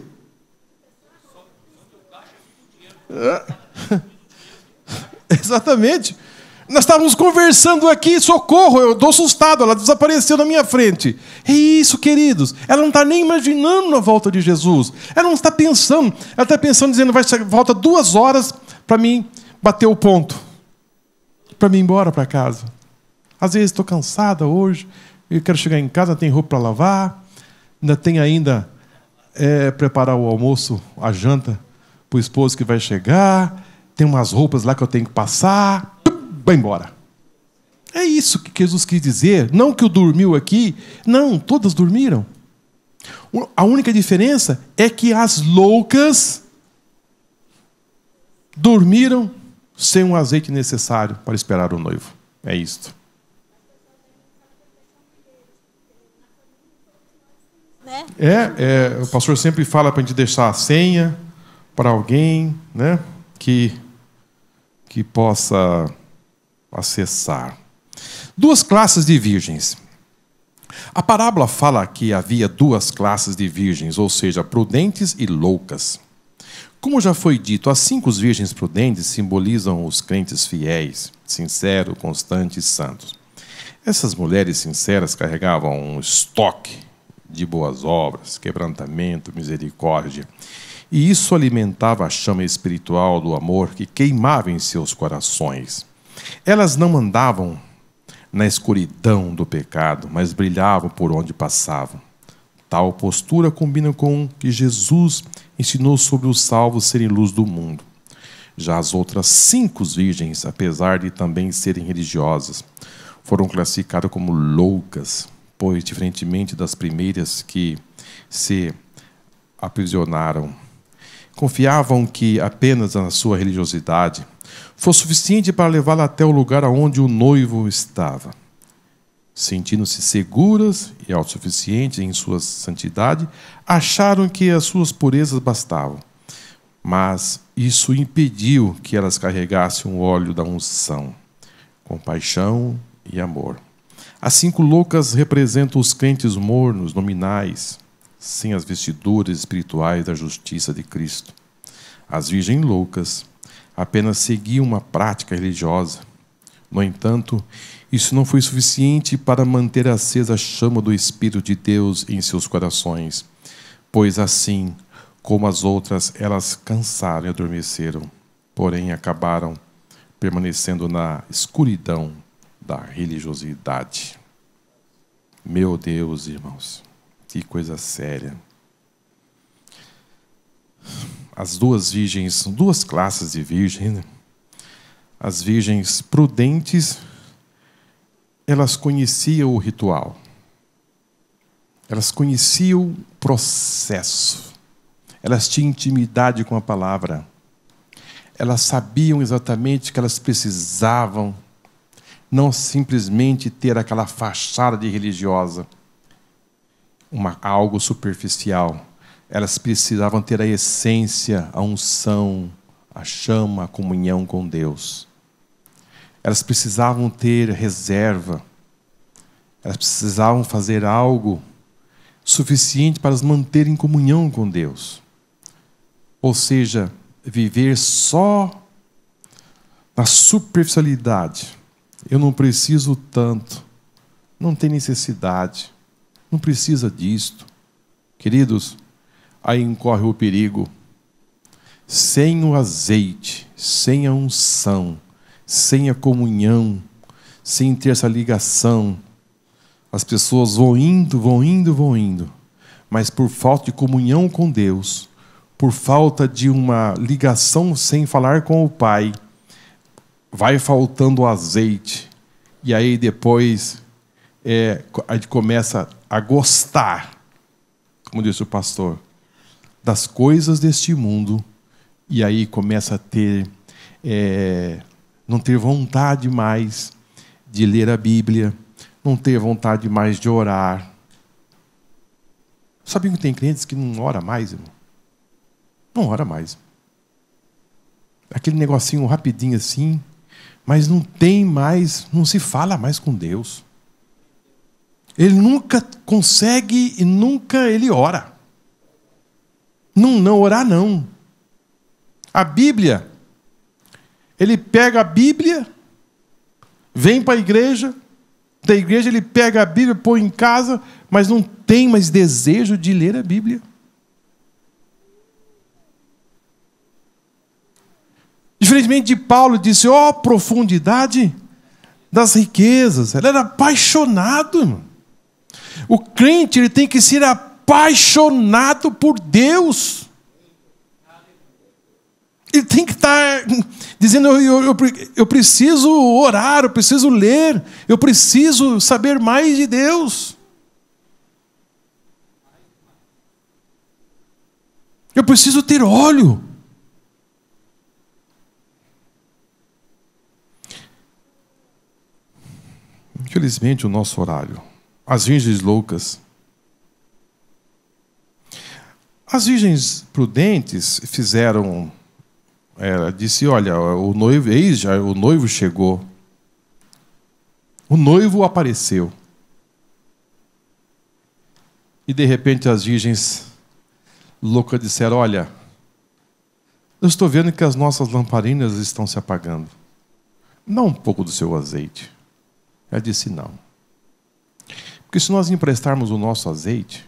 Exatamente. Nós estávamos conversando aqui, socorro, eu estou assustado, ela desapareceu na minha frente. É isso, queridos. Ela não está nem imaginando a volta de Jesus. Ela não está pensando. Ela está pensando, dizendo, falta 2 horas para mim bater o ponto. Para mim ir embora para casa. Às vezes estou cansada hoje, eu quero chegar em casa, tem roupa para lavar, ainda tem preparar o almoço, a janta para o esposo que vai chegar, tem umas roupas lá que eu tenho que passar, vai embora. É isso que Jesus quis dizer. Não que o dormiu aqui. Não, todas dormiram. A única diferença é que as loucas dormiram sem o azeite necessário para esperar o noivo. É isto. O pastor sempre fala para a gente deixar a senha para alguém, né, que possa acessar. 2 classes de virgens. A parábola fala que havia 2 classes de virgens, ou seja, prudentes e loucas. Como já foi dito, as 5 virgens prudentes simbolizam os crentes fiéis, sinceros, constantes e santos. Essas mulheres sinceras carregavam um estoque de boas obras, quebrantamento, misericórdia, e isso alimentava a chama espiritual do amor que queimava em seus corações. Elas não andavam na escuridão do pecado, mas brilhavam por onde passavam. Tal postura combina com o que Jesus ensinou sobre os salvos serem luz do mundo. Já as outras 5 virgens, apesar de também serem religiosas, foram classificadas como loucas, pois, diferentemente das primeiras que se aprisionaram, confiavam que apenas a sua religiosidade fosse suficiente para levá-la até o lugar onde o noivo estava. Sentindo-se seguras e autossuficientes em sua santidade, acharam que as suas purezas bastavam. Mas isso impediu que elas carregassem o óleo da unção, compaixão e amor. As 5 loucas representam os crentes mornos, nominais, sem as vestiduras espirituais da justiça de Cristo. As virgens loucas apenas seguiam uma prática religiosa. No entanto, isso não foi suficiente para manter acesa a chama do Espírito de Deus em seus corações, pois assim como as outras, elas cansaram e adormeceram, porém acabaram permanecendo na escuridão da religiosidade. Meu Deus, irmãos, que coisa séria. As 2 virgens, são 2 classes de virgens, né? As virgens prudentes, elas conheciam o ritual. Elas conheciam o processo. Elas tinham intimidade com a palavra. Elas sabiam exatamente que elas precisavam não simplesmente ter aquela fachada de religiosa, algo superficial. Elas precisavam ter a essência, a unção, a chama, a comunhão com Deus. Elas precisavam ter reserva. Elas precisavam fazer algo suficiente para as manter em comunhão com Deus. Ou seja, viver só na superficialidade. Eu não preciso tanto. Não tem necessidade. Não precisa disto. Queridos, aí incorre o perigo. Sem o azeite, sem a unção, sem a comunhão, sem ter essa ligação, as pessoas vão indo, mas por falta de comunhão com Deus, por falta de uma ligação sem falar com o Pai, vai faltando azeite. E aí depois a gente começa a gostar, como disse o pastor, das coisas deste mundo. E aí começa a ter, não ter vontade mais de ler a Bíblia, não ter vontade mais de orar. Sabiam que tem crentes que não ora mais, irmão? Não ora mais. Aquele negocinho rapidinho assim, mas não tem mais, não se fala mais com Deus. Ele nunca consegue e nunca ele ora. Não orar não. A Bíblia, ele pega a Bíblia, vem para a igreja, da igreja ele pega a Bíblia, põe em casa, mas não tem mais desejo de ler a Bíblia. Diferentemente de Paulo, disse, profundidade das riquezas. Ele era apaixonado, irmão. O crente ele tem que ser apaixonado por Deus. Ele tem que estar dizendo, eu preciso orar, eu preciso ler, eu preciso saber mais de Deus. Eu preciso ter óleo. Infelizmente, o nosso horário. As virgens loucas. As virgens prudentes fizeram... Ela disse, olha, o noivo chegou. O noivo apareceu. E de repente as virgens loucas disseram, olha, eu estou vendo que as nossas lamparinas estão se apagando. Dá um pouco do seu azeite. Ela disse, não. Porque se nós emprestarmos o nosso azeite,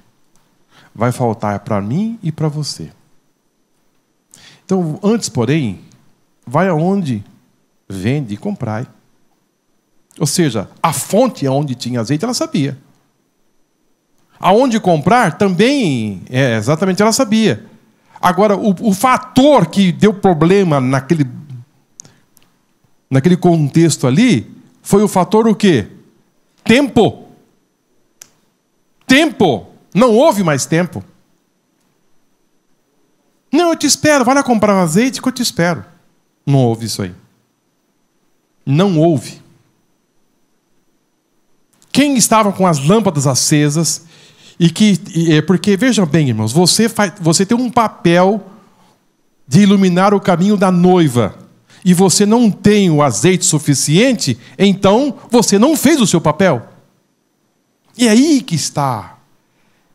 vai faltar para mim e para você. Então, antes, porém, vai aonde vende e comprai. Ou seja, a fonte onde tinha azeite, ela sabia. Aonde comprar, também, exatamente, ela sabia. Agora, o fator que deu problema naquele contexto ali, foi o fator o quê? Tempo. Tempo. Não houve mais tempo. Não, eu te espero. Vai lá comprar um azeite que eu te espero. Não houve isso aí. Não houve. Quem estava com as lâmpadas acesas porque, vejam bem, irmãos, você tem um papel de iluminar o caminho da noiva e você não tem o azeite suficiente, então você não fez o seu papel. E é aí que está.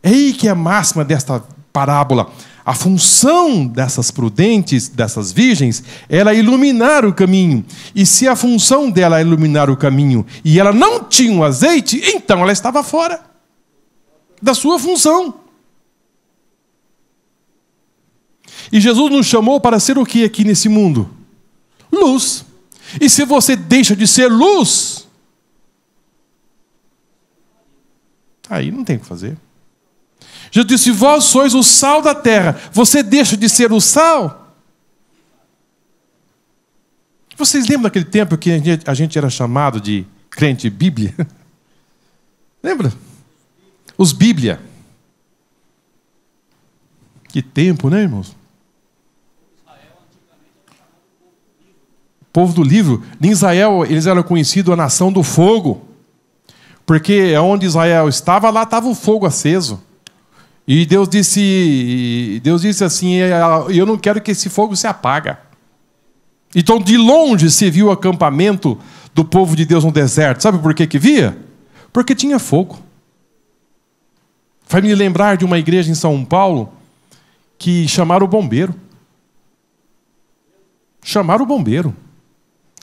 É aí que é a máxima desta parábola. A função dessas prudentes, dessas virgens, era iluminar o caminho. E se a função dela é iluminar o caminho e ela não tinha o azeite, então ela estava fora da sua função. E Jesus nos chamou para ser o que aqui nesse mundo? Luz. E se você deixa de ser luz, aí não tem o que fazer. Jesus disse, vós sois o sal da terra. Você deixa de ser o sal? Vocês lembram daquele tempo que a gente era chamado de crente Bíblia? Lembra? Os Bíblia. Que tempo, né, irmãos? O povo do livro. Em Israel, eles eram conhecidos a nação do fogo. Porque onde Israel estava, lá estava o fogo aceso. E Deus disse assim, eu não quero que esse fogo se apague. Então, de longe se viu o acampamento do povo de Deus no deserto. Sabe por que via? Porque tinha fogo. Faz me lembrar de uma igreja em São Paulo que chamaram o bombeiro. Chamaram o bombeiro.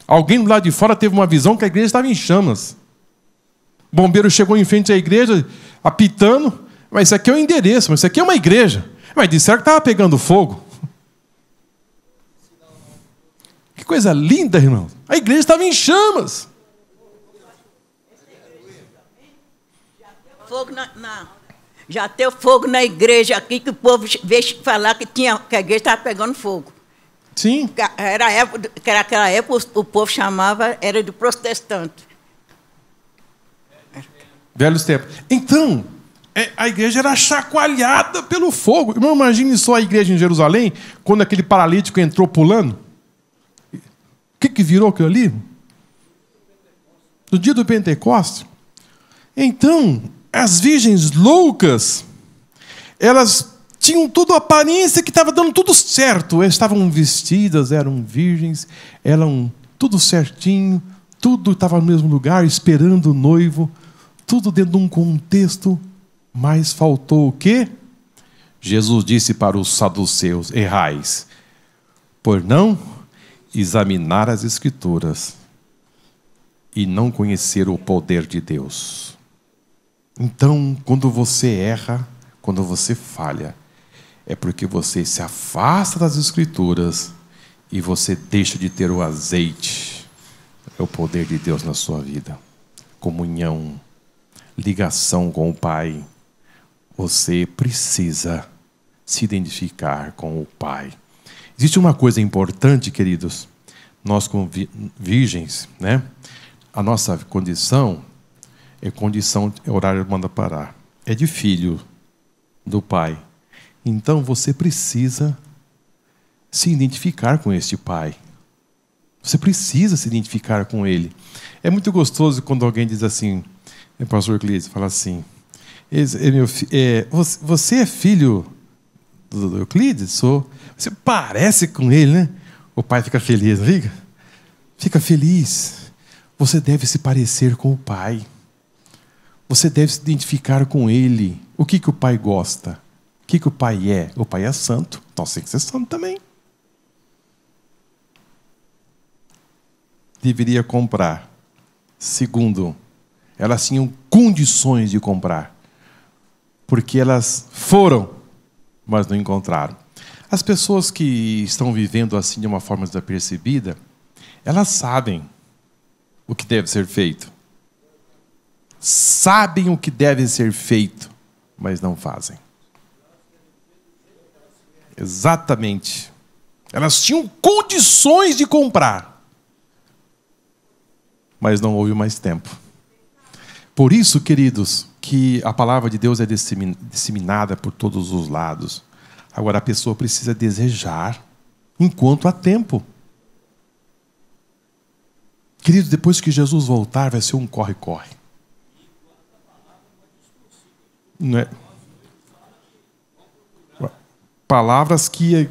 Alguém do lado de fora teve uma visão que a igreja estava em chamas. O bombeiro chegou em frente à igreja, apitando. Mas isso aqui é o endereço, mas isso aqui é uma igreja. Mas disseram que estava pegando fogo. Que coisa linda, irmão. A igreja estava em chamas. Fogo Já teve fogo na igreja aqui, que o povo veio falar que a igreja estava pegando fogo. Sim. Aquela época o povo chamava, era de protestante. Velhos tempos. Então, a igreja era chacoalhada pelo fogo. Irmão, imagine só a igreja em Jerusalém, quando aquele paralítico entrou pulando. O que virou aquilo ali? No dia do Pentecostes. Então, as virgens loucas, elas tinham tudo a aparência que estava dando tudo certo. Elas estavam vestidas, eram virgens, eram tudo certinho, tudo estava no mesmo lugar, esperando o noivo, tudo dentro de um contexto, mas faltou o quê? Jesus disse para os saduceus: errais, por não examinar as Escrituras e não conhecer o poder de Deus. Então, quando você erra, quando você falha, é porque você se afasta das Escrituras e você deixa de ter o azeite. É o poder de Deus na sua vida. Comunhão, ligação com o Pai. Você precisa se identificar com o Pai. Existe uma coisa importante, queridos. Nós, como virgens, né? A nossa condição é horário manda parar. É de filho do Pai. Então você precisa se identificar com este Pai. Você precisa se identificar com Ele. É muito gostoso quando alguém diz assim, pastor Euclides, fala assim, você é filho do Euclides? Sou. Você parece com ele, né? O pai fica feliz, não fica? Fica feliz. Você deve se parecer com o Pai. Você deve se identificar com Ele. O que o Pai gosta? O que o Pai é? O Pai é santo. Então você tem que ser santo também. Deveria comprar. Segundo, elas tinham condições de comprar. Porque elas foram, mas não encontraram. As pessoas que estão vivendo assim de uma forma desapercebida, elas sabem o que deve ser feito. Sabem o que deve ser feito, mas não fazem. Exatamente. Elas tinham condições de comprar, mas não houve mais tempo. Por isso, queridos, que a palavra de Deus é disseminada por todos os lados. Agora, a pessoa precisa desejar enquanto há tempo. Queridos, depois que Jesus voltar, vai ser um corre-corre. Não é? Palavras que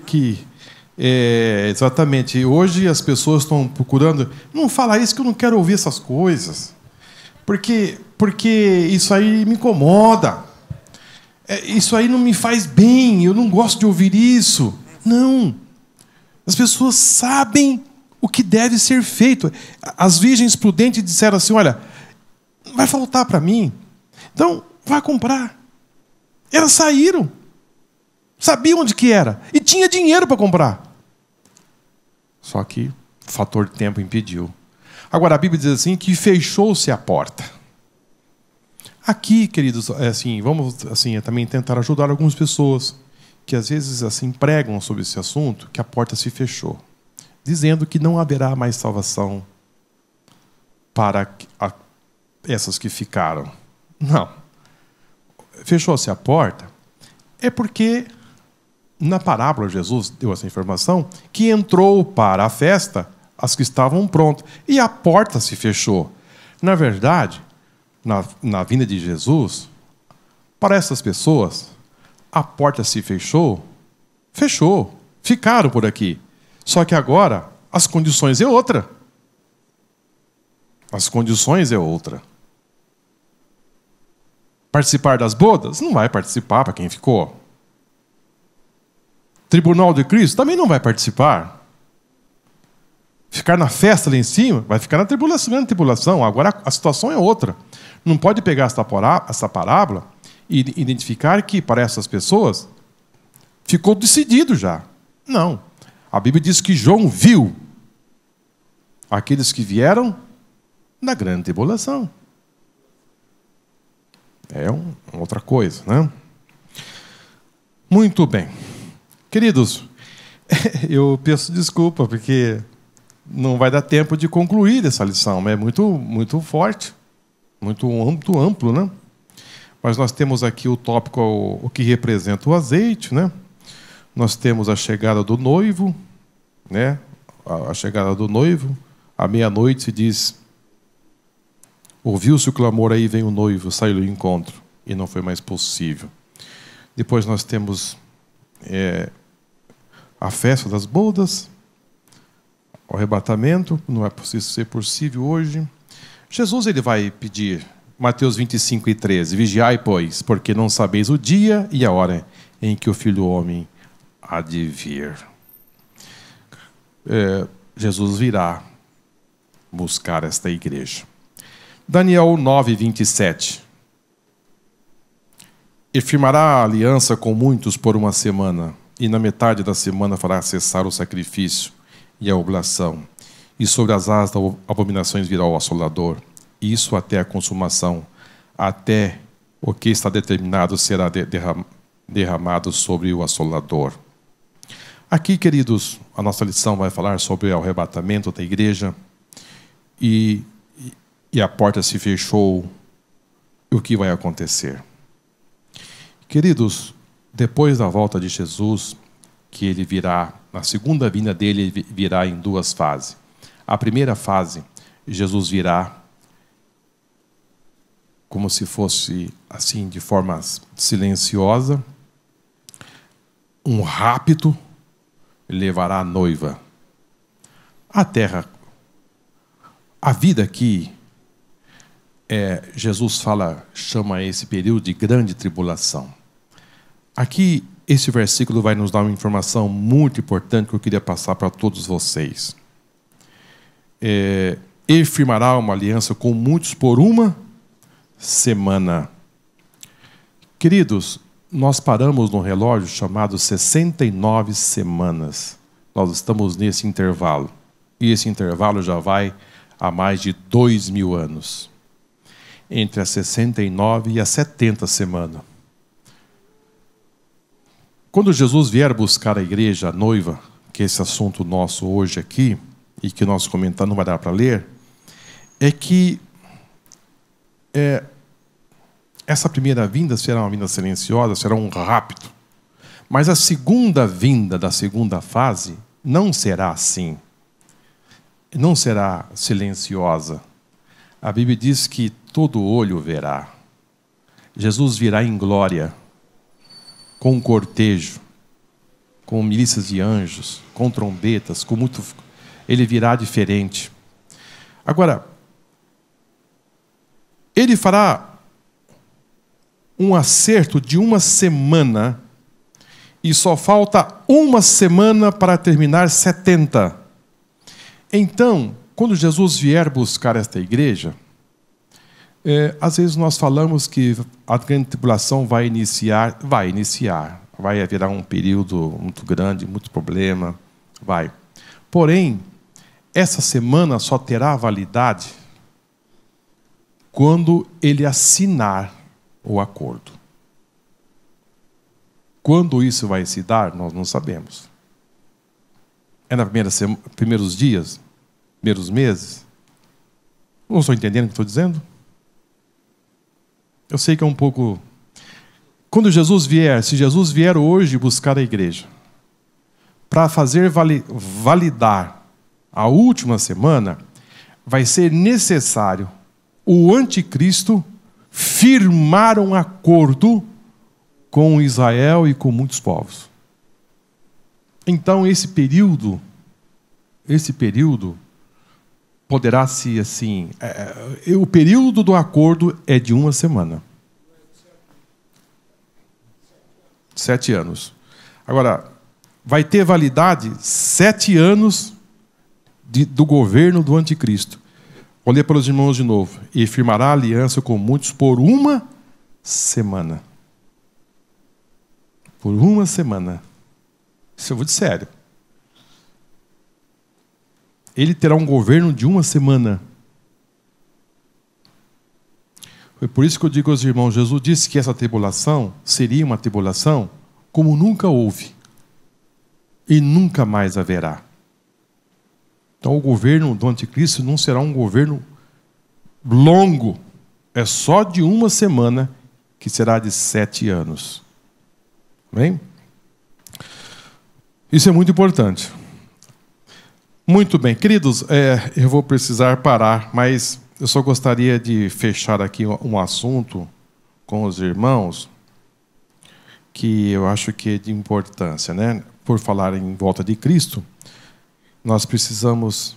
exatamente, hoje as pessoas estão procurando, não fala isso que eu não quero ouvir essas coisas, porque isso aí me incomoda, isso aí não me faz bem, eu não gosto de ouvir isso. Não, as pessoas sabem o que deve ser feito. As virgens prudentes disseram assim, olha, vai faltar para mim, então vai comprar. Elas saíram, sabiam onde que era, e tinha dinheiro para comprar. Só que o fator tempo impediu. Agora, a Bíblia diz assim, que fechou-se a porta. Aqui, queridos, assim, vamos assim, também tentar ajudar algumas pessoas que às vezes assim pregam sobre esse assunto, que a porta se fechou, dizendo que não haverá mais salvação para essas que ficaram. Não. Fechou-se a porta, é porque na parábola Jesus deu essa informação que entrou para a festa as que estavam prontas e a porta se fechou. Na verdade, na vinda de Jesus, para essas pessoas, a porta se fechou, ficaram por aqui. Só que agora as condições é outra. As condições é outra. Participar das bodas? Não vai participar para quem ficou. Tribunal de Cristo? Também não vai participar. Ficar na festa lá em cima? Vai ficar na tribulação. Agora a situação é outra. Não pode pegar essa parábola e identificar que para essas pessoas ficou decidido já. Não. A Bíblia diz que João viu aqueles que vieram da grande tribulação. É outra coisa, né? Muito bem. Queridos, eu peço desculpa, porque não vai dar tempo de concluir essa lição. É muito forte, muito amplo, né? Mas nós temos aqui o tópico, o que representa o azeite, né? Nós temos a chegada do noivo, né? A chegada do noivo. À meia-noite se diz: ouviu-se o clamor, aí vem o noivo, saiu ao encontro, e não foi mais possível. Depois nós temos a festa das bodas, o arrebatamento, não é possível hoje. Jesus ele vai pedir, Mateus 25:13, vigiai, pois, porque não sabeis o dia e a hora em que o Filho do Homem há de vir. Jesus virá buscar esta igreja. Daniel 9:27. E firmará a aliança com muitos por uma semana, e na metade da semana fará cessar o sacrifício e a oblação, e sobre as asas das abominações virá o assolador, isso até a consumação, até o que está determinado será derramado sobre o assolador. Aqui, queridos, a nossa lição vai falar sobre o arrebatamento da igreja, e a porta se fechou, e o que vai acontecer? Queridos, depois da volta de Jesus, que ele virá, na segunda vinda dele, ele virá em duas fases. A primeira fase, Jesus virá como se fosse assim, de forma silenciosa, um rapto, levará a noiva. A terra, a vida aqui, Jesus chama esse período de grande tribulação. Aqui, esse versículo vai nos dar uma informação muito importante que eu queria passar para todos vocês. Ele firmará uma aliança com muitos por uma semana. Queridos, nós paramos num relógio chamado 69 semanas. Nós estamos nesse intervalo. E esse intervalo já vai há mais de 2000 anos. Entre as 69 e as 70 semanas. Quando Jesus vier buscar a igreja, a noiva, que é esse assunto nosso hoje aqui, e que nós comentamos, não vai dar para ler, é que essa primeira vinda será uma vinda silenciosa, será um rapto. Mas a segunda vinda da segunda fase não será assim. Não será silenciosa. A Bíblia diz que todo olho verá. Jesus virá em glória, com um cortejo, com milícias de anjos, com trombetas, com muito... Ele virá diferente. Agora, ele fará um acerto de uma semana e só falta uma semana para terminar 70. Então, quando Jesus vier buscar esta igreja, às vezes nós falamos que a grande tribulação vai iniciar, vai haver um período muito grande, muito problema, vai. Porém, essa semana só terá validade quando ele assinar o acordo. Quando isso vai se dar, nós não sabemos. É na primeiros dias? Primeiros meses? Não estou entendendo o que estou dizendo? Eu sei que é um pouco... Quando Jesus vier, se Jesus vier hoje buscar a igreja, para fazer validar a última semana, vai ser necessário o anticristo firmar um acordo com Israel e com muitos povos. Então, esse período poderá ser assim... o período do acordo é de uma semana. 7 anos. Agora, vai ter validade 7 anos do governo do anticristo. Vou ler para os irmãos de novo. E firmará aliança com muitos por uma semana. Por uma semana. Isso eu vou de sério. Ele terá um governo de uma semana. Foi por isso que eu digo aos irmãos, Jesus disse que essa tribulação seria uma tribulação como nunca houve e nunca mais haverá. Então o governo do anticristo não será um governo longo, é só de uma semana, que será de 7 anos. Bem? Isso é muito importante. Muito bem, queridos, eu vou precisar parar, mas eu só gostaria de fechar aqui um assunto com os irmãos que eu acho que é de importância, né? Por falar em volta de Cristo, nós precisamos...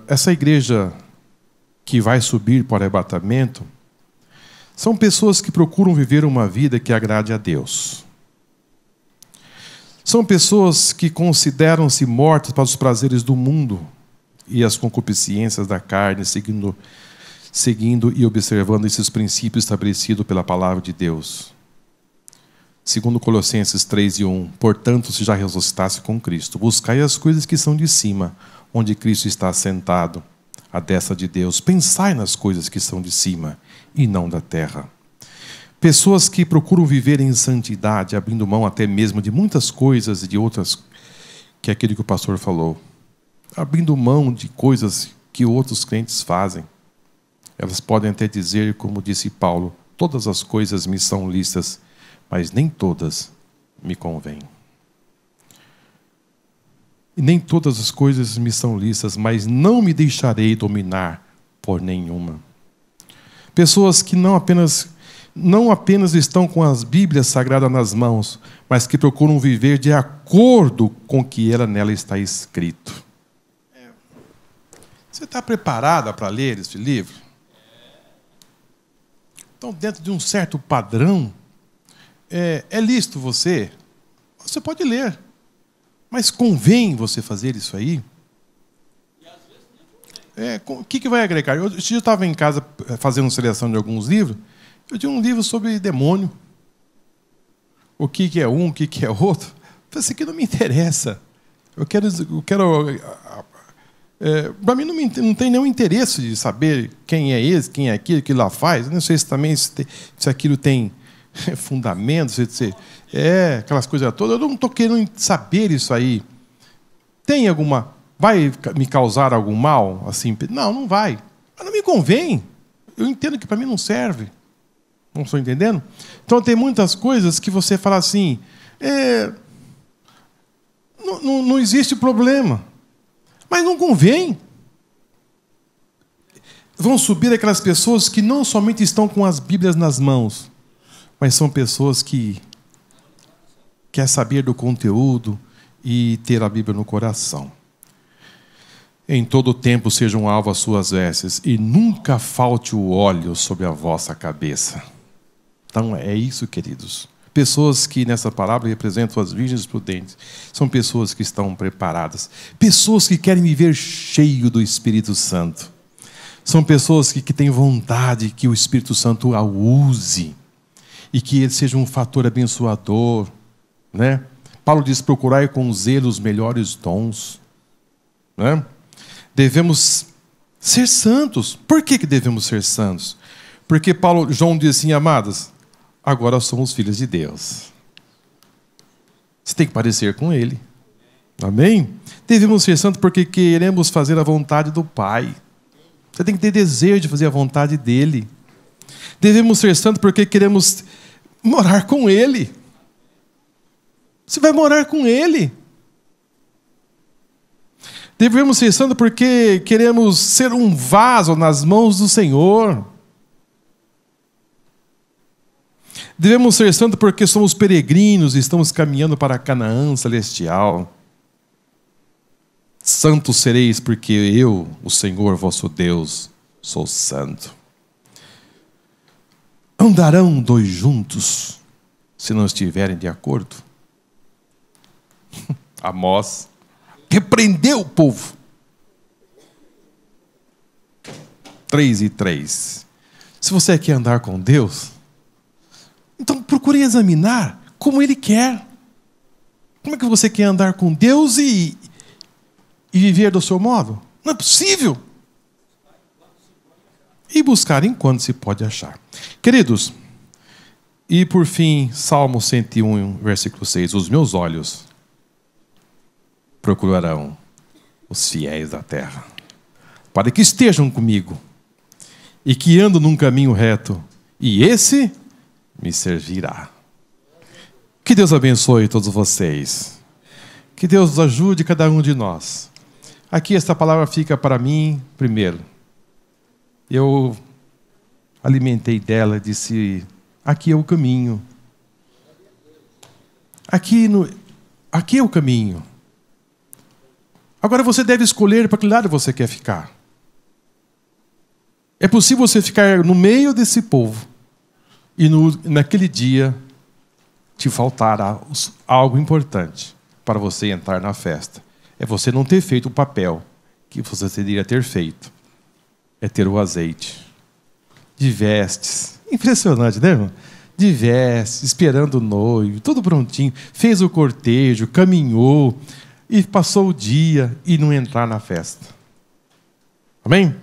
essa igreja que vai subir para o arrebatamento são pessoas que procuram viver uma vida que agrade a Deus. São pessoas que consideram-se mortas para os prazeres do mundo e as concupiscências da carne, seguindo e observando esses princípios estabelecidos pela palavra de Deus. Segundo Colossenses 3:1, portanto, se já ressuscitasse com Cristo, buscai as coisas que são de cima, onde Cristo está assentado, à destra de Deus. Pensai nas coisas que são de cima e não da terra. Pessoas que procuram viver em santidade, abrindo mão até mesmo de muitas coisas e de outras, que é aquilo que o pastor falou. Abrindo mão de coisas que outros crentes fazem. Elas podem até dizer, como disse Paulo, todas as coisas me são lícitas, mas nem todas me convêm. E nem todas as coisas me são lícitas, mas não me deixarei dominar por nenhuma. Pessoas que não apenas estão com as Bíblias sagradas nas mãos, mas que procuram viver de acordo com o que nela está escrito. Você está preparada para ler este livro? Então, dentro de um certo padrão, é lícito você pode ler, mas convém você fazer isso aí? O que vai agregar? Eu estava em casa fazendo seleção de alguns livros. Eu tinha um livro sobre demônio. O que é um, o que é outro. Eu falei, isso aqui não me interessa. Eu quero para mim não tem nenhum interesse de saber quem é esse, quem é aquilo, que lá faz. Eu não sei se aquilo tem fundamento, aquelas coisas todas. Eu não estou querendo saber isso aí. Tem alguma... Vai me causar algum mal? Assim? Não vai. Mas não me convém. Eu entendo que para mim não serve. Não estou entendendo? Então tem muitas coisas que você fala assim, não existe problema. Mas não convém. Vão subir aquelas pessoas que não somente estão com as Bíblias nas mãos, mas são pessoas que querem saber do conteúdo e ter a Bíblia no coração. Em todo o tempo sejam alvo as suas vestes, e nunca falte o óleo sobre a vossa cabeça. Então é isso, queridos. Pessoas que nessa palavra representam as virgens prudentes. São pessoas que estão preparadas. Pessoas que querem viver cheio do Espírito Santo. São pessoas que têm vontade que o Espírito Santo a use. E que ele seja um fator abençoador. Né? Paulo diz, procurai com zelo os melhores dons. Né? Devemos ser santos. Por que devemos ser santos? Porque João diz assim, amados, agora somos filhos de Deus. Você tem que parecer com Ele. Amém? Devemos ser santos porque queremos fazer a vontade do Pai. Você tem que ter desejo de fazer a vontade dEle. Devemos ser santos porque queremos morar com Ele. Você vai morar com Ele. Devemos ser santos porque queremos ser um vaso nas mãos do Senhor. Devemos ser santos porque somos peregrinos e estamos caminhando para Canaã celestial. Santos sereis porque eu, o Senhor vosso Deus, sou santo. Andarão dois juntos se não estiverem de acordo? Amós repreendeu o povo. 3:3. Se você quer andar com Deus, então procure examinar como Ele quer. Como é que você quer andar com Deus e viver do seu modo? Não é possível. E buscar enquanto se pode achar. Queridos, E por fim, Salmo 101, versículo 6. Os meus olhos procurarão os fiéis da terra, para que estejam comigo e que andam num caminho reto, e esse me servirá. Que Deus abençoe todos vocês. Que Deus ajude cada um de nós. Aqui esta palavra fica para mim primeiro. Eu alimentei dela, disse, aqui é o caminho. Aqui é o caminho. Agora você deve escolher para que lado você quer ficar. É possível você ficar no meio desse povo e naquele dia te faltará algo importante para você entrar na festa. É você não ter feito o papel que você deveria ter feito. É ter o azeite. De vestes. Impressionante, né, irmão? De vestes, esperando o noivo, tudo prontinho. Fez o cortejo, caminhou e passou o dia e não entrar na festa. Amém?